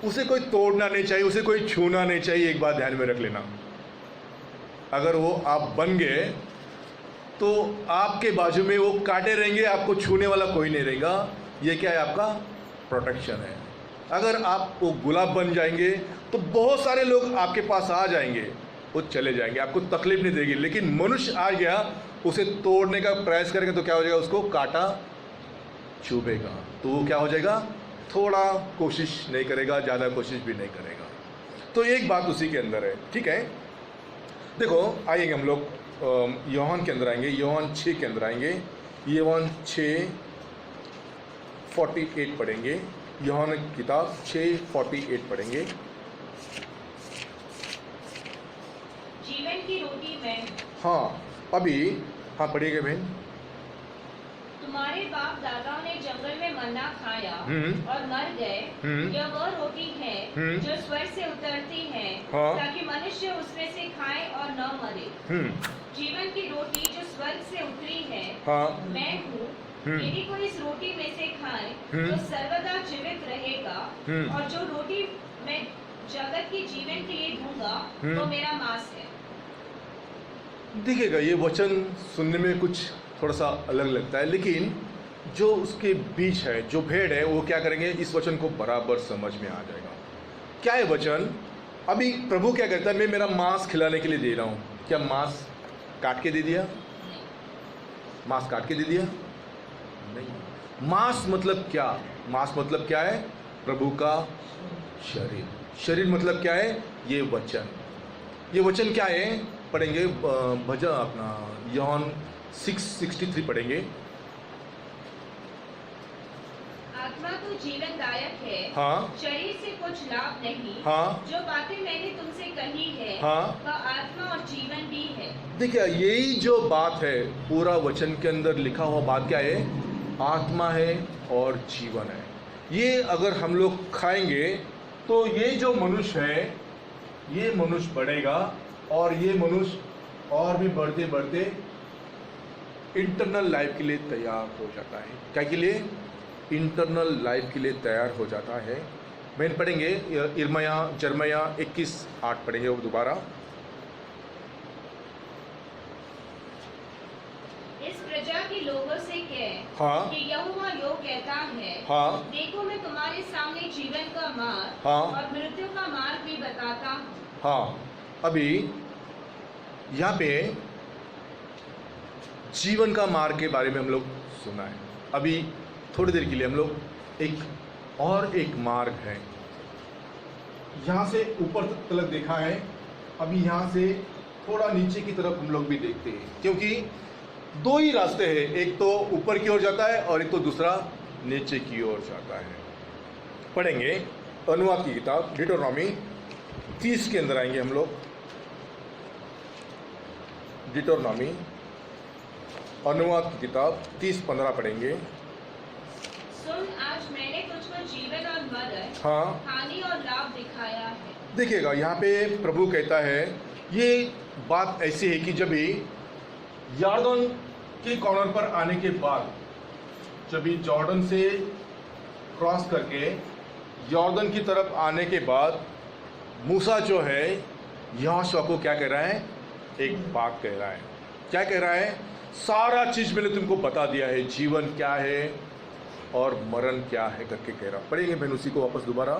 Speaker 1: उसे कोई तोड़ना नहीं चाहिए, उसे कोई छूना नहीं चाहिए। एक बात ध्यान में रख लेना, अगर वो आप बन गए तो आपके बाजू में वो कांटे रहेंगे, आपको छूने वाला कोई नहीं रहेगा। ये क्या है? आपका प्रोटेक्शन है। अगर आप वो गुलाब बन जाएंगे तो बहुत सारे लोग आपके पास आ जाएंगे, वो चले जाएंगे, आपको तकलीफ नहीं देगी। लेकिन मनुष्य आ गया, उसे तोड़ने का प्रयास करेगा तो क्या हो जाएगा? उसको कांटा चुभेगा, तो वो क्या हो जाएगा? थोड़ा कोशिश नहीं करेगा, ज़्यादा कोशिश भी नहीं करेगा। तो एक बात उसी के अंदर है। ठीक है, देखो आइएगा हम लोग यूहन्ना के अंदर आएंगे। यूहन्ना 6 के अंदर आएंगे। यूहन्ना 6:48 पढ़ेंगे। यूहन्ना की किताब 6:48 पढ़ेंगे।
Speaker 2: जीवन की रोटी मैं,
Speaker 1: हाँ, अभी हाँ पढ़िएगा बहन।
Speaker 2: तुम्हारे बाप दादाओं ने जंगल में मन्ना खाया और मर गए। यह वह रोटी है जो स्वर्ग से उतरती है,
Speaker 1: हाँ।
Speaker 2: ताकि मनुष्य उसमें से खाए और न मरे। जीवन की रोटी जो स्वर्ग से उतरी है,
Speaker 1: हाँ।
Speaker 2: मैं हूँ। यदि कोई इस रोटी में से खाए तो सर्वदा जीवित रहेगा, और जो रोटी मैं जगत के जीवन के लिए दूंगा वो मेरा मांस है।
Speaker 1: दिखेगा ये वचन सुनने में कुछ थोड़ा सा अलग लगता है, लेकिन जो उसके बीच है, जो भेड़ है, वो क्या करेंगे? इस वचन को बराबर समझ में आ जाएगा। क्या है वचन? अभी प्रभु क्या कहता है? मैं मेरा मांस खिलाने के लिए दे रहा हूँ। क्या मांस काट के दे दिया? मांस काट के दे दिया? नहीं। मांस मतलब क्या? मांस मतलब क्या है? प्रभु का शरीर। शरीर मतलब क्या है? ये वचन। ये वचन क्या है? पढ़ेंगे भजन अपना यूहन्ना 6:63 पढ़ेंगे।
Speaker 2: आत्मा तो जीवनदायक है,
Speaker 1: हाँ।
Speaker 2: शरीर से कुछ लाभ नहीं।
Speaker 1: हाँ।
Speaker 2: जो बातें मैंने तुमसे कही है,
Speaker 1: हाँ।
Speaker 2: वह आत्मा और जीवन भी है। देखिए,
Speaker 1: यही जो बात है, पूरा वचन के अंदर लिखा हुआ बात क्या है? आत्मा है और जीवन है। ये अगर हम लोग खाएंगे तो ये जो मनुष्य है, ये मनुष्य बढ़ेगा, और ये मनुष्य और भी बढ़ते बढ़ते इंटरनल लाइफ के लिए तैयार हो जाता है। क्या के लिए? इंटरनल लाइफ के लिए तैयार हो जाता है। बहन पढ़ेंगे जरमया 21:8 पढ़ेंगे वो दोबारा।
Speaker 2: इस प्रजा के लोगों से कह,
Speaker 1: हाँ।
Speaker 2: कि यहोवा यो कहता है,
Speaker 1: हाँ।
Speaker 2: देखो मैं तुम्हारे सामने जीवन का मार्ग,
Speaker 1: हाँ।
Speaker 2: और मृत्यु का मार्ग भी बताता हूँ।
Speaker 1: हाँ, अभी यहाँ पे जीवन का मार्ग के बारे में हम लोग सुना है। अभी थोड़ी देर के लिए हम लोग एक मार्ग है, यहाँ से ऊपर तक देखा है। अभी यहाँ से थोड़ा नीचे की तरफ हम लोग भी देखते हैं, क्योंकि दो ही रास्ते हैं, एक तो ऊपर की ओर जाता है और एक तो दूसरा नीचे की ओर जाता है। पढ़ेंगे अनुवाद की किताब डिटरोनॉमी 30 के अंदर आएंगे हम लोग। डिटरोनॉमी अनुवाद की किताब 30-15 पढ़ेंगे।
Speaker 2: सुन, आज मैंने तुझको जीवन और मरण,
Speaker 1: हाँ,
Speaker 2: हानि और लाभ दिखाया है।
Speaker 1: देखिएगा यहाँ पे प्रभु कहता है, ये बात ऐसी है कि जब भी यॉर्दन के कॉर्नर पर आने के बाद, जब भी जॉर्डन से क्रॉस करके यॉर्दन की तरफ आने के बाद मूसा जो है यहोशू को क्या कह रहा है, एक बात कह रहा है। क्या कह रहा है? सारा चीज मैंने तुमको बता दिया है, जीवन क्या है और मरण क्या है करके कह रहा। पढ़ेंगे बहन उसी को वापस दोबारा।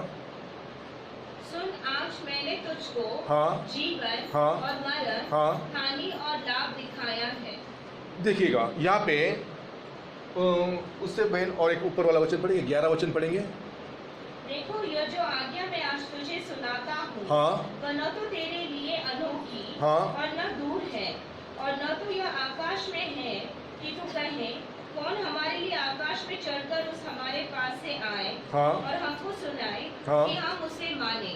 Speaker 2: सुन, आज मैंने तुझको
Speaker 1: हाँ,
Speaker 2: जीवन
Speaker 1: हाँ,
Speaker 2: और मरण,
Speaker 1: हाँ,
Speaker 2: हानि और लाभ दिखाया है।
Speaker 1: देखिएगा यहाँ पे उससे बहन और एक ऊपर वाला वचन पढ़ेंगे, 11 वचन पढ़ेंगे।
Speaker 2: देखो, यह जो आज्ञा मैं आज तुझे सुनाता हूँ,
Speaker 1: हाँ,
Speaker 2: वह न तो तेरे लिए अनोखी,
Speaker 1: हाँ,
Speaker 2: और न दूर है, और न तो यह आकाश में है कि तू कहे, कौन हमारे लिए आकाश में चढ़कर उस हमारे पास से आए,
Speaker 1: हाँ,
Speaker 2: और हमको सुनाए,
Speaker 1: हाँ,
Speaker 2: कि हम उसे माने।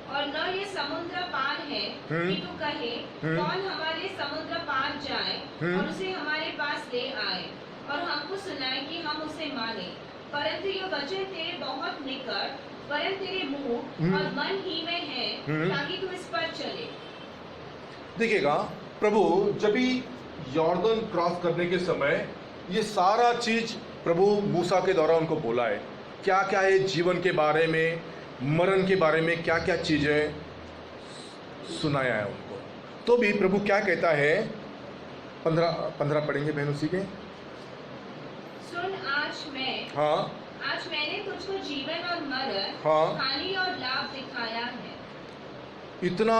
Speaker 2: और न ये समुद्र पार है कि तू कहे, कौन हमारे समुद्र पार जाए और उसे हमारे पास ले आए, और हमको सुनाए कि हम उसे माने। परंतु यह वचन तेरे बहुत निकट, परंतु तेरे मुंह और मन ही में है, ताकि तू इस पर चले।
Speaker 1: देखिएगा प्रभु जब भी यॉर्दन क्रॉस करने के समय ये सारा चीज प्रभु मूसा के द्वारा उनको बोला है। क्या क्या है जीवन के बारे में, मरण के बारे में क्या क्या चीज है सुनाया है उनको। तो भी प्रभु क्या कहता है, 15 पढ़ेंगे बहन उसी के।
Speaker 2: सुन,
Speaker 1: हाँ,
Speaker 2: आज मैंने तुझको जीवन और मरण,
Speaker 1: हाँ,
Speaker 2: हानि और लाभ दिखाया है।
Speaker 1: इतना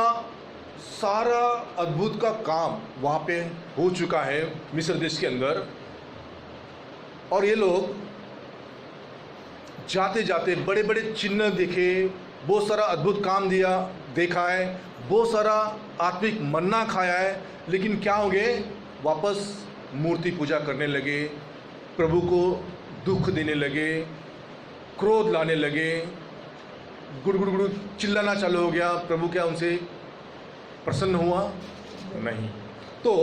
Speaker 1: सारा अद्भुत का काम वहाँ पे हो चुका है मिस्र देश के अंदर, और ये लोग जाते जाते बड़े बड़े चिन्ह देखे, बहुत सारा अद्भुत काम देखा है, बहुत सारा आत्मिक मन्ना खाया है, लेकिन क्या हो गए, वापस मूर्ति पूजा करने लगे, प्रभु को दुख देने लगे, क्रोध लाने लगे, गुड़गुड़ चिल्लाना चालू हो गया। प्रभु क्या उनसे प्रसन्न हुआ? नहीं। तो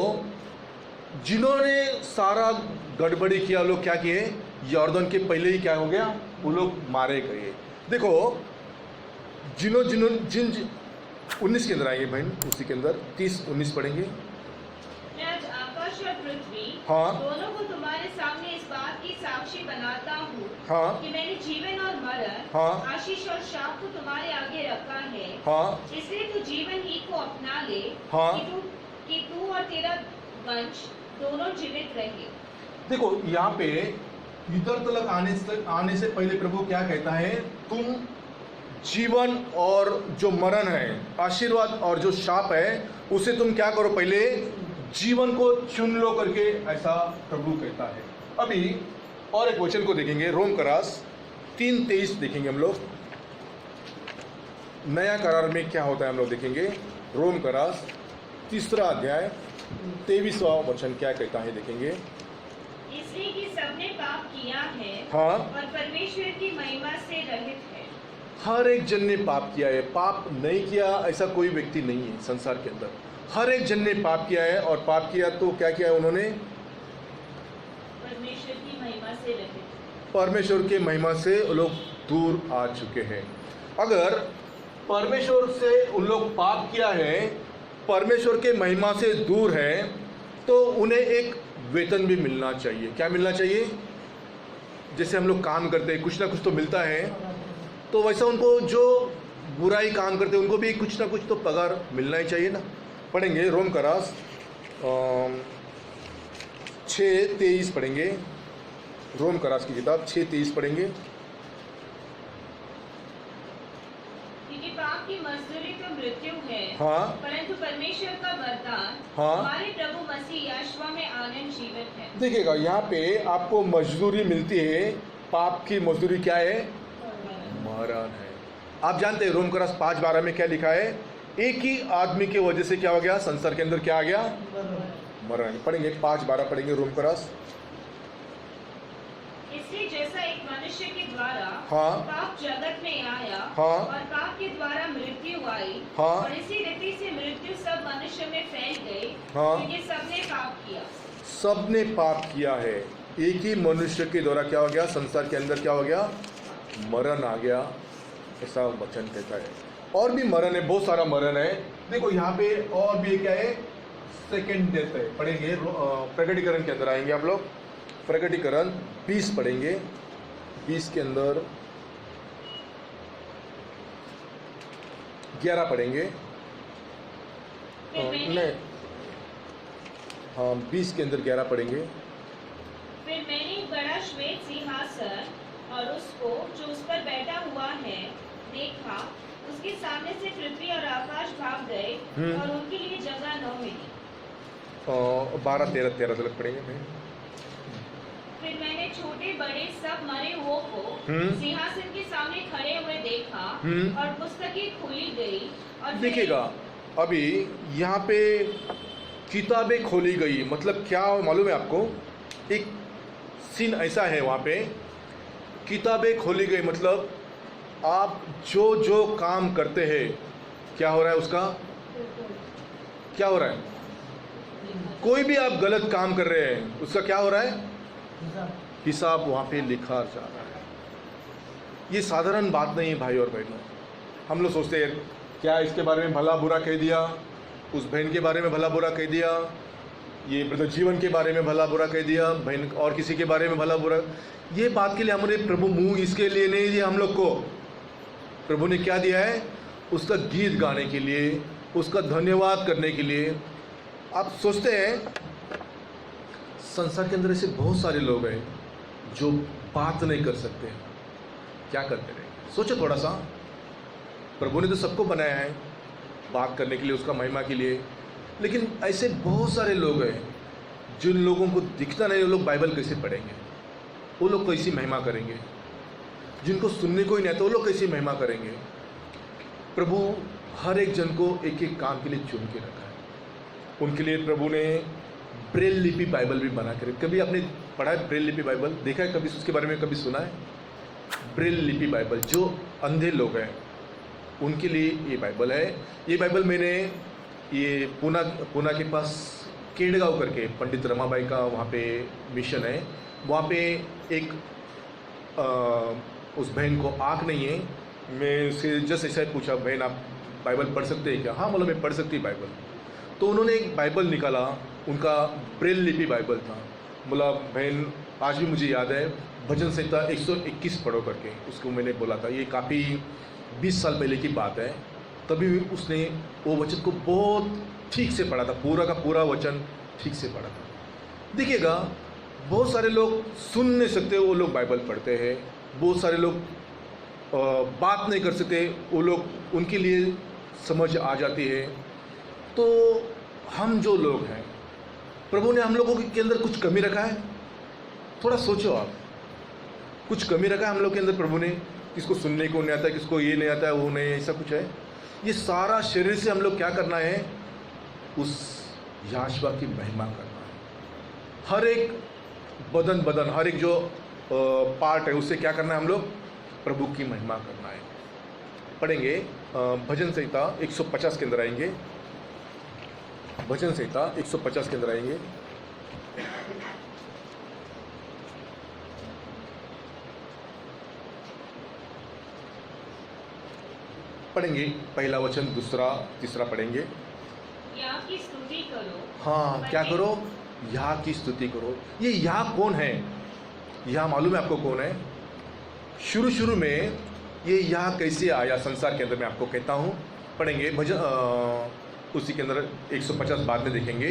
Speaker 1: जिन्होंने सारा गड़बड़ी किया, लोग क्या किए, यॉर्दन के पहले ही क्या हो गया, वो लोग मारे गए। देखो जिन 19 के अंदर आएंगे बहन, उसी के अंदर 30-19 पढ़ेंगे।
Speaker 2: मैं आज आकाश और पृथ्वी,
Speaker 1: हाँ,
Speaker 2: दोनों को तुम्हारे सामने इस बात की साक्षी बनाता हूँ,
Speaker 1: हाँ,
Speaker 2: कि मैंने जीवन और मरण,
Speaker 1: हाँ,
Speaker 2: आशीष और शाप को तुम्हारे आगे रखा है।
Speaker 1: हाँ,
Speaker 2: इसलिए तू जीवन ही को अपना ले,
Speaker 1: हाँ,
Speaker 2: कि तू और तेरा वंश दोनों जीवित रहे।
Speaker 1: देखो यहाँ पे इधर तक आने से पहले प्रभु क्या कहता है, तुम जीवन और जो मरण है, आशीर्वाद और जो शाप है, उसे तुम क्या करो, पहले जीवन को चुन लो करके, ऐसा प्रभु कहता है। अभी और एक वचन को देखेंगे, रोम करास 3:23 देखेंगे हम लोग। नया करार में क्या होता है हम लोग देखेंगे। रोम करास 3 अध्याय 23वां वचन क्या कहता है देखेंगे।
Speaker 2: इसलिए कि सबने पाप किया है,
Speaker 1: हाँ,
Speaker 2: और परमेश्वर की महिमा से रहित है।
Speaker 1: हर एक जन ने पाप किया है। पाप नहीं किया ऐसा कोई व्यक्ति नहीं है संसार के अंदर। हर एक जन ने पाप किया है, और पाप किया तो क्या किया है उन्होंने,
Speaker 2: परमेश्वर की महिमा से रहित।
Speaker 1: परमेश्वर के महिमा से लोग दूर आ चुके हैं। अगर परमेश्वर से उन लोग पाप किया है, परमेश्वर के महिमा से दूर है, तो उन्हें एक वेतन भी मिलना चाहिए। क्या मिलना चाहिए? जैसे हम लोग काम करते हैं, कुछ ना कुछ तो मिलता है, तो वैसा उनको जो बुराई काम करते हैं उनको भी कुछ ना कुछ तो पगार मिलना ही चाहिए ना। पढ़ेंगे रोम करास 6:23 पढ़ेंगे। रोम करास की किताब 6:23 पढ़ेंगे।
Speaker 2: क्योंकि पाप की मजदूरी तो मृत्यु है,
Speaker 1: हाँ,
Speaker 2: परंतु परमेश्वर का वरदान
Speaker 1: हाँ,
Speaker 2: हमारे प्रभु मसीह यहोशू में आनंद जीवन है।
Speaker 1: देखिएगा यहाँ पे आपको मजदूरी मिलती है। पाप की मजदूरी क्या है? मरण है। आप जानते हैं रोम करास 5:12 में क्या लिखा है, एक ही आदमी के वजह से क्या हो गया, संसार के अंदर क्या आ गया, मरण। पढ़ेंगे 5:12 पढ़ेंगे रोम क्रॉस।
Speaker 2: इसलिए जैसा एक मनुष्य के द्वारा
Speaker 1: हाँ।
Speaker 2: पाप जगत में आया
Speaker 1: हाँ।
Speaker 2: और पाप के द्वारा मृत्यु आई
Speaker 1: हाँ।
Speaker 2: और इसी रीति से मृत्यु सब मनुष्य में फैल गई
Speaker 1: हाँ।
Speaker 2: क्योंकि सबने पाप किया।
Speaker 1: सबने पाप किया है। एक ही मनुष्य के द्वारा क्या हो गया, संसार के अंदर क्या हो गया, मरण आ गया, ऐसा वचन कहता है। और भी मरण है, बहुत सारा मरण है। देखो यहाँ पे और भी क्या है, सेकंड डेथ है। पढ़ेंगे प्रकटीकरण के अंदर आएंगे आप लोग, प्रकटीकरण 20 पढ़ेंगे। 20 के अंदर 11 पढ़ेंगे। नहीं, हाँ 20 के अंदर 11 पढ़ेंगे।
Speaker 2: फिर मैंने एक बड़ा श्वेत सिंहासन और उसको जो उस पर बैठा हुआ है देखा। उसके सामने से पृथ्वी और आकाश भाग गए और उनके लिए जगह न मिली।
Speaker 1: 12, 13 तक पढ़ेंगे भाई।
Speaker 2: फिर मैंने छोटे बड़े सब मरे हुओं को सिंहासन के सामने खड़े हुए देखा और पुस्तकें खोली गई। और
Speaker 1: देखिएगा अभी यहाँ पे किताबें खोली गई, मतलब क्या मालूम है आपको, एक सीन ऐसा है वहाँ पे, किताबें खोली गई मतलब आप जो जो काम करते हैं क्या हो रहा है, उसका क्या हो रहा है, कोई भी आप गलत काम कर रहे हैं उसका क्या हो रहा है, हिसाब वहाँ पे लिखा जा रहा है। ये साधारण बात नहीं है भाई और बहनों। हम लोग सोचते हैं क्या इसके बारे में भला बुरा कह दिया, उस बहन के बारे में भला बुरा कह दिया, ये ब्रदर जीवन के बारे में भला बुरा कह दिया, बहन और किसी के बारे में भला बुरा। ये बात के लिए हमारे प्रभु मुंह इसके लिए नहीं दिया हम लोग को। प्रभु ने क्या दिया है, उसका गीत गाने के लिए, उसका धन्यवाद करने के लिए। आप सोचते हैं संसार के अंदर ऐसे बहुत सारे लोग हैं जो बात नहीं कर सकते, क्या करते रहे। सोचो थोड़ा सा, प्रभु ने तो सबको बनाया है बात करने के लिए, उसका महिमा के लिए, लेकिन ऐसे बहुत सारे लोग हैं जिन लोगों को दिखता नहीं वो लोग बाइबल कैसे पढ़ेंगे, वो लोग कैसी महिमा करेंगे, जिनको सुनने को ही नहीं आता वो लोग कैसी महिमा करेंगे। प्रभु हर एक जन को एक एक काम के लिए चुन के रखा है। उनके लिए प्रभु ने ब्रेल लिपि बाइबल भी बना कर, कभी आपने पढ़ा है ब्रेल लिपि बाइबल, देखा है कभी, उसके बारे में कभी सुना है? ब्रेल लिपि बाइबल, जो अंधे लोग हैं उनके लिए ये बाइबल है। ये बाइबल मैंने ये पूना के पास केड़गांव करके पंडित रमाबाई का वहाँ पे मिशन है, वहाँ पे एक उस बहन को आँख नहीं है, मैं उससे जस्ट ऐसा पूछा, बहन आप बाइबल पढ़ सकते हैं क्या? हाँ बोला मैं पढ़ सकती हूँ बाइबल। तो उन्होंने एक बाइबल निकाला, उनका ब्रेल लिपि बाइबल था। बोला बहन आज भी मुझे याद है भजन संहिता 121 पढ़ो करके, उसको मैंने बोला था, ये काफ़ी 20 साल पहले की बात है। तभी उसने वो वचन को बहुत ठीक से पढ़ा था, पूरा का पूरा वचन ठीक से पढ़ा था। देखिएगा बहुत सारे लोग सुन नहीं सकते, वो लोग बाइबल पढ़ते हैं। बहुत सारे लोग बात नहीं कर सकते, वो लोग उनके लिए समझ आ जाती है। तो हम जो लोग हैं, प्रभु ने हम लोगों के अंदर कुछ कमी रखा है? थोड़ा सोचो आप, कुछ कमी रखा है हम लोग के अंदर प्रभु ने? किसको सुनने को नहीं आता है, किसको ये नहीं आता है, वो नहीं, ऐसा कुछ है? ये सारा शरीर से हम लोग क्या करना है, उस याशवा की महिमा करना है। हर एक बदन हर एक जो पार्ट है उससे क्या करना है, हम लोग प्रभु की महिमा करना है। पढ़ेंगे भजन संहिता 150 के अंदर आएंगे, भजन संहिता 150 के अंदर आएंगे। पढ़ेंगे पहला वचन, दूसरा, तीसरा पढ़ेंगे।
Speaker 2: या की स्तुति करो।
Speaker 1: हाँ, क्या करो? या की स्तुति करो। ये या कौन है? या मालूम है आपको कौन है? शुरू में ये या कैसे आया संसार के अंदर, मैं आपको कहता हूँ। पढ़ेंगे भजन उसी के अंदर 150 बाद में देखेंगे।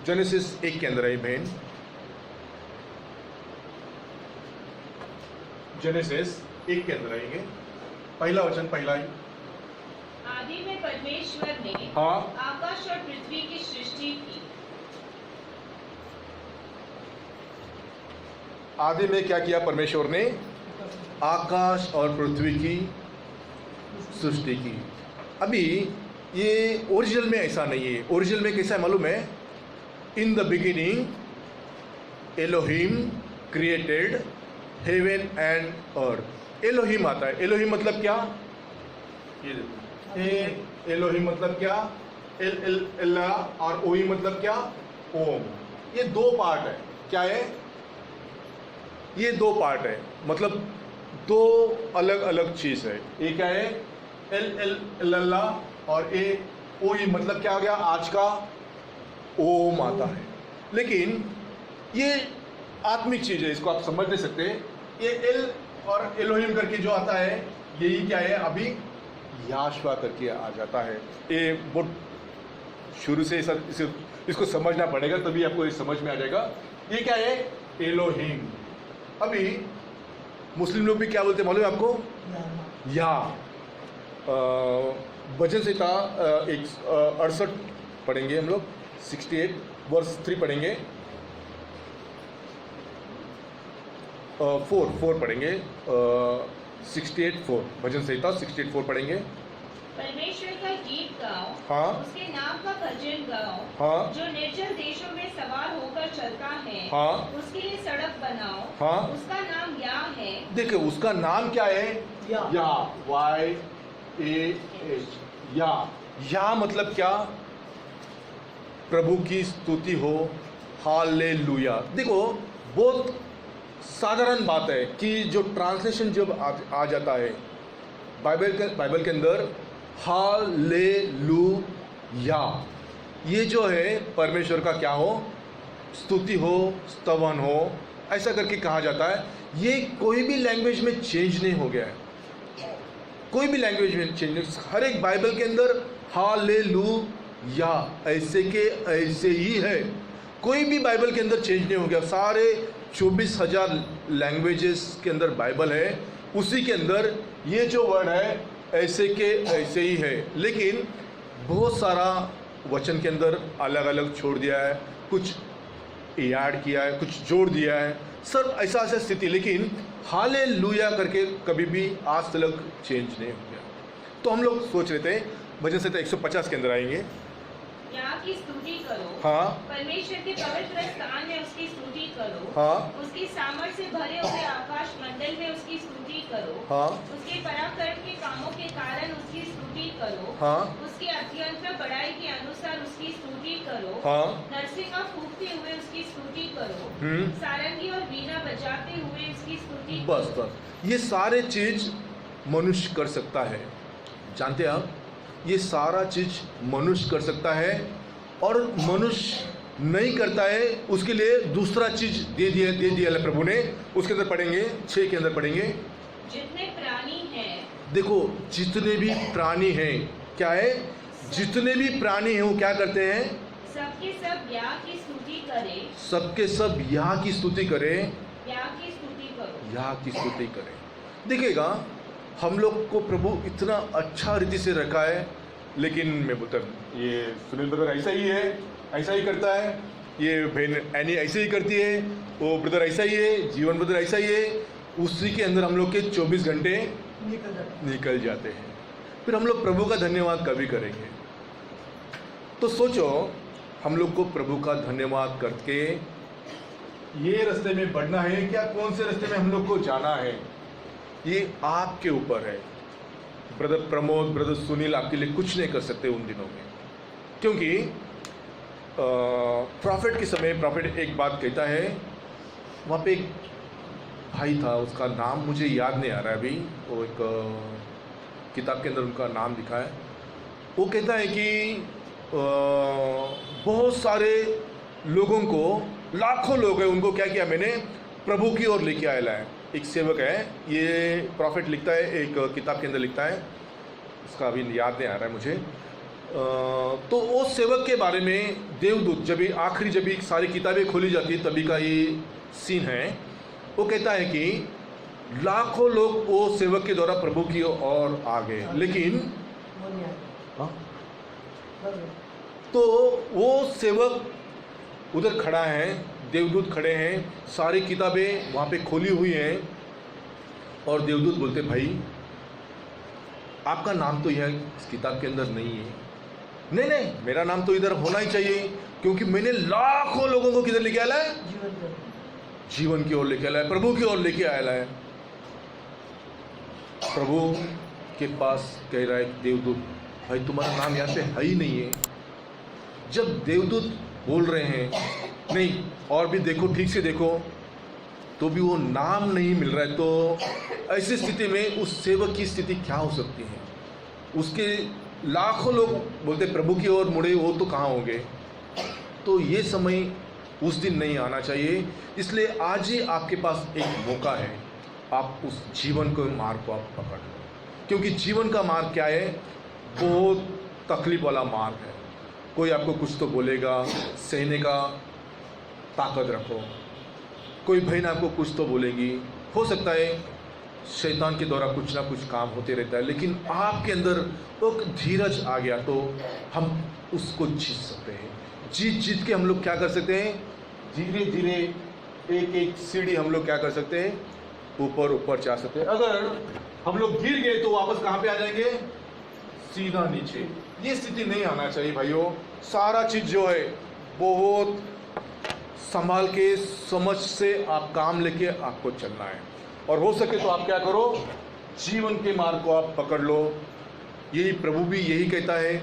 Speaker 1: जेनेसिस 1 के अंदर है बहन, जेनेसिस 1 के अंदर आएंगे, पहला वचन, पहला ही।
Speaker 2: आदि में परमेश्वर ने
Speaker 1: हाँ,
Speaker 2: आकाश और पृथ्वी की सृष्टि की।
Speaker 1: आदि में क्या किया परमेश्वर ने? आकाश और पृथ्वी की सृष्टि की। अभी ये ओरिजिनल में ऐसा नहीं है। ओरिजिनल में कैसा है मालूम है? In the beginning Elohim created heaven and earth. Elohim आता है, एलोहिम मतलब क्या, ये देखो, एलोहिम मतलब क्या, एल्ला और ओही मतलब क्या, ओम। ये दो पार्ट है, क्या है, ये दो पार्ट है, मतलब दो अलग अलग चीज है। ये क्या है, एल्ला और ए ओही मतलब क्या हो गया, आज का ओम आता है। लेकिन ये आत्मिक चीज है, इसको आप समझ नहीं सकते। ये एल और एलोहिम करके जो आता है, यही क्या है, अभी याशवा करके आ जाता है। ये बहुत शुरू से इसको समझना पड़ेगा, तभी आपको ये समझ में आ जाएगा। ये क्या है, एलोहिम। अभी मुस्लिम लोग भी क्या बोलते हैं मालूम है आपको, या भजन संहिता 68 पढ़ेंगे हम लोग, 68 वर्स 3 पढ़ेंगे, 4 पढ़ेंगे, 68:4 भजन संहिता 68:4 पढ़ेंगे।
Speaker 2: परमेश्वर का गीत गाओ,
Speaker 1: हाँ।
Speaker 2: उसके नाम का भजन गाओ,
Speaker 1: हाँ।
Speaker 2: जो निर्जल देशों में सवार होकर चलता है,
Speaker 1: हाँ।
Speaker 2: उसके लिए सड़क बनाओ,
Speaker 1: हाँ।
Speaker 2: उसका नाम या है।
Speaker 1: देखिए उसका नाम क्या है, या, YAH, या मतलब क्या, प्रभु की स्तुति हो, हालेलुया। देखो बहुत साधारण बात है कि जो ट्रांसलेशन जब आ जाता है बाइबल के अंदर, हालेलुया, ये जो है परमेश्वर का क्या हो, स्तुति हो, स्तवन हो, ऐसा करके कहा जाता है। ये कोई भी लैंग्वेज में चेंज नहीं हो गया है, कोई भी लैंग्वेज में चेंज नहीं, हर एक बाइबल के अंदर हालेलुया ऐसे के ऐसे ही है, कोई भी बाइबल के अंदर चेंज नहीं हो गया। सारे 24,000 लैंग्वेजेस के अंदर बाइबल है, उसी के अंदर ये जो वर्ड है ऐसे के ऐसे ही है। लेकिन बहुत सारा वचन के अंदर अलग अलग छोड़ दिया है, कुछ ऐड किया है, कुछ जोड़ दिया है, सब ऐसा स्थिति। लेकिन हालेलुया करके कभी भी आज तक चेंज नहीं हो गया। तो हम लोग सोच रहे थे भजन संहिता 150 के अंदर आएंगे,
Speaker 2: यहाँ की स्तुति करो,
Speaker 1: हाँ।
Speaker 2: परमेश्वर के पवित्र स्थान में उसकी स्तुति करो,
Speaker 1: हाँ।
Speaker 2: उसकी सामर्थ से भरे हुए आकाश मंडल में उसकी स्तुति करो,
Speaker 1: हाँ।
Speaker 2: उसके पराक्रम के कामों के कारण उसकी स्तुति करो,
Speaker 1: हाँ।
Speaker 2: उसकी अत्यंत बड़ाई के अनुसार उसकी स्तुति करो,
Speaker 1: हाँ।
Speaker 2: नरसिंगा फूंकते हुए उसकी स्तुति करो,
Speaker 1: हम्म।
Speaker 2: सारंगी और वीणा बजाते हुए उसकी स्तुति
Speaker 1: बस
Speaker 2: करो।
Speaker 1: बस ये सारे चीज मनुष्य कर सकता है, जानते हैं आप, ये सारा चीज मनुष्य कर सकता है। और मनुष्य नहीं करता है, उसके लिए दूसरा चीज दे दिया है प्रभु ने। उसके अंदर पढ़ेंगे 6 के अंदर पढ़ेंगे,
Speaker 2: जितने प्राणी हैं,
Speaker 1: देखो जितने भी प्राणी हैं, क्या है, जितने भी प्राणी हैं वो क्या करते हैं,
Speaker 2: सबके सब या की स्तुति करें,
Speaker 1: सबके सब यहाँ की स्तुति करें,
Speaker 2: या की स्तुति करो।
Speaker 1: यहाँ की स्तुति करें। देखिएगा हम लोग को प्रभु इतना अच्छा रीति से रखा है, लेकिन मैं बोलता ये सुनील ब्रदर ऐसा ही है, ऐसा ही करता है, ये बहन एनी ऐसे ही करती है, वो ब्रदर ऐसा ही है, जीवन ब्रदर ऐसा ही है, उसी के अंदर हम लोग के 24 घंटे निकल जाते हैं। फिर हम लोग प्रभु का धन्यवाद कभी करेंगे? तो सोचो हम लोग को प्रभु का धन्यवाद करके ये रास्ते में बढ़ना है क्या, कौन से रास्ते में हम लोग को जाना है, ये आपके ऊपर है। ब्रदर प्रमोद, ब्रदर सुनील आपके लिए कुछ नहीं कर सकते उन दिनों में, क्योंकि प्रॉफिट के समय प्रॉफिट एक बात कहता है, वहाँ पे एक भाई था, उसका नाम मुझे याद नहीं आ रहा है अभी, वो एक किताब के अंदर उनका नाम लिखा है। वो कहता है कि बहुत सारे लोगों को, लाखों लोग हैं, उनको क्या किया मैंने, प्रभु की ओर लेके आया है। एक सेवक है, ये प्रॉफिट लिखता है, एक किताब के अंदर लिखता है, उसका अभी याद नहीं आ रहा है मुझे। तो वो सेवक के बारे में देवदूत जब आखिरी जब सारी किताबें खोली जाती तभी का ये सीन है। वो कहता है कि लाखों लोग वो सेवक के द्वारा प्रभु की ओर आ गए, लेकिन तो वो सेवक उधर खड़ा है, देवदूत खड़े हैं, सारी किताबें वहाँ पे खोली हुई हैं, और देवदूत बोलते भाई आपका नाम तो यह इस किताब के अंदर नहीं है, नहीं नहीं, मेरा नाम तो इधर होना ही चाहिए, क्योंकि मैंने लाखों लोगों को किधर लेके आया है? जीवन की ओर लेके आया है, प्रभु की ओर लेके आया है। प्रभु के पास कह रहा है देवदूत, भाई तुम्हारा नाम यहाँ पे है ही नहीं है। जब देवदूत बोल रहे हैं नहीं, और भी देखो, ठीक से देखो, तो भी वो नाम नहीं मिल रहा है, तो ऐसी स्थिति में उस सेवक की स्थिति क्या हो सकती है? उसके लाखों लोग बोलते प्रभु की ओर मुड़े, वो तो कहाँ होंगे? तो ये समय उस दिन नहीं आना चाहिए। इसलिए आज ही आपके पास एक मौका है, आप उस जीवन को मार्ग को आप पकड़ लो, क्योंकि जीवन का मार्ग क्या है? बहुत तकलीफ वाला मार्ग है। कोई आपको कुछ तो बोलेगा, सहने का ताकत रखो। कोई बहन आपको कुछ तो बोलेगी, हो सकता है शैतान के द्वारा कुछ ना कुछ काम होते रहता है, लेकिन आपके अंदर एक धीरज आ गया तो हम उसको जीत सकते हैं। जीत के हम लोग क्या कर सकते हैं? धीरे धीरे एक एक सीढ़ी हम लोग क्या कर सकते हैं? ऊपर जा सकते हैं। अगर हम लोग गिर गए तो वापस कहाँ पे आ जाएंगे? सीधा नीचे। ये स्थिति नहीं आना चाहिए भाइयों। सारा चीज जो है बहुत संभाल के, समझ से आप काम लेके आपको चलना है, और हो सके तो आप क्या करो? जीवन के मार्ग को आप पकड़ लो। यही प्रभु भी यही कहता है,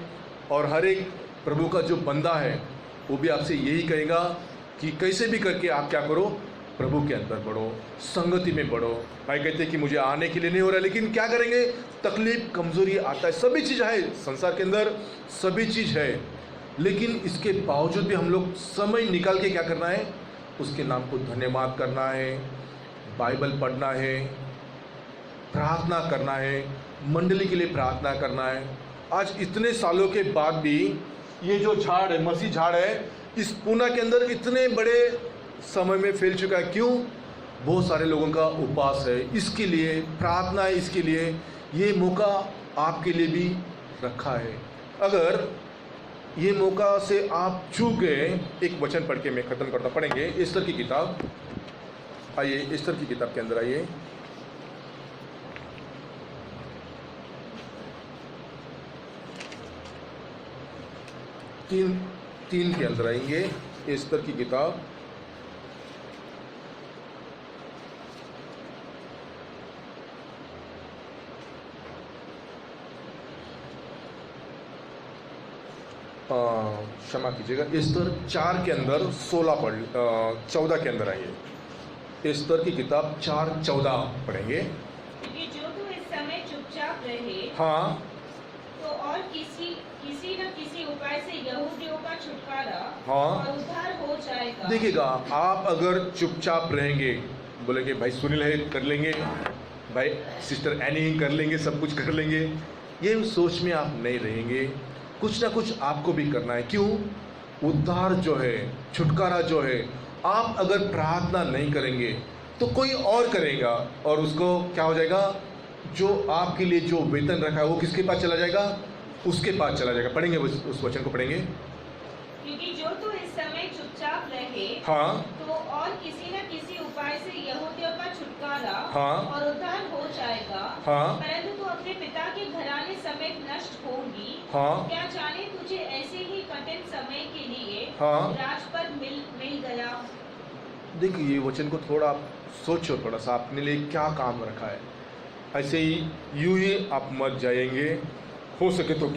Speaker 1: और हर एक प्रभु का जो बंदा है वो भी आपसे यही कहेगा कि कैसे भी करके आप क्या करो? प्रभु के अंदर बढ़ो, संगति में बढ़ो। भाई कहते हैं कि मुझे आने के लिए नहीं हो रहा है, लेकिन क्या करेंगे? तकलीफ, कमजोरी आता है, सभी चीज़ है संसार के अंदर, सभी चीज़ है, लेकिन इसके बावजूद भी हम लोग समय निकाल के क्या करना है? उसके नाम को धन्यवाद करना है, बाइबल पढ़ना है, प्रार्थना करना है, मंडली के लिए प्रार्थना करना है। आज इतने सालों के बाद भी ये जो झाड़ है, मसीह झाड़ है, इस पूना के अंदर इतने बड़े समय में फैल चुका है। क्यों? बहुत सारे लोगों का उपवास है, इसके लिए प्रार्थना है, इसके लिए ये मौका आपके लिए भी रखा है। अगर ये मौका से आप चूक गए, एक वचन पढ़ के मैं ख़त्म करता, पढ़ेंगे एस्तर की किताब। आइए एस्तर की किताब के अंदर आइए। तीन के अंदर आएंगे, एस्तर की किताब। क्षमा कीजिएगा, एस्तर 4 के अंदर 14 के अंदर आइए। एस्तर की किताब 4:14 पढ़ेंगे।
Speaker 2: क्योंकि जो तू इस समय चुपचाप रहे,
Speaker 1: हाँ,
Speaker 2: तो और किसी न किसी उपाय से यहूदियों का छुटकारा
Speaker 1: हाँ,
Speaker 2: और उद्धार हो जाएगा।
Speaker 1: देखिएगा, आप अगर चुपचाप रहेंगे, बोलेंगे भाई सुनील है कर लेंगे, भाई सिस्टर एनी कर लेंगे, सब कुछ कर लेंगे, ये सोच में आप नहीं रहेंगे। कुछ ना कुछ आपको भी करना है। क्यों? उद्धार जो है, छुटकारा जो है, आप अगर प्रार्थना नहीं करेंगे तो कोई और करेगा, और उसको क्या हो जाएगा? जो आपके लिए जो वेतन रखा है वो किसके पास चला जाएगा? उसके पास चला जाएगा। पढ़ेंगे उस वचन को पढ़ेंगे।
Speaker 2: क्योंकि जो तू इस समय चुपचाप रहे,
Speaker 1: हाँ,
Speaker 2: तो और किसी न किसी उपाय से यहूदियों का छुटकारा
Speaker 1: हाँ,
Speaker 2: और उद्धार हो जाएगा।
Speaker 1: हाँ,
Speaker 2: परंतु तू अपने पिता के घराने समेत नष्ट होगी।
Speaker 1: हाँ,
Speaker 2: क्या जाने तुझे ऐसे ही कठिन समय के लिए
Speaker 1: हाँ।
Speaker 2: राजपद मिल गया।
Speaker 1: देखिए, ये वचन को थोड़ा आप सोचो, थोड़ा सा अपने लिए क्या काम रखा है। ऐसे ही यूं ही आप मत जाएंगे। हो सके तो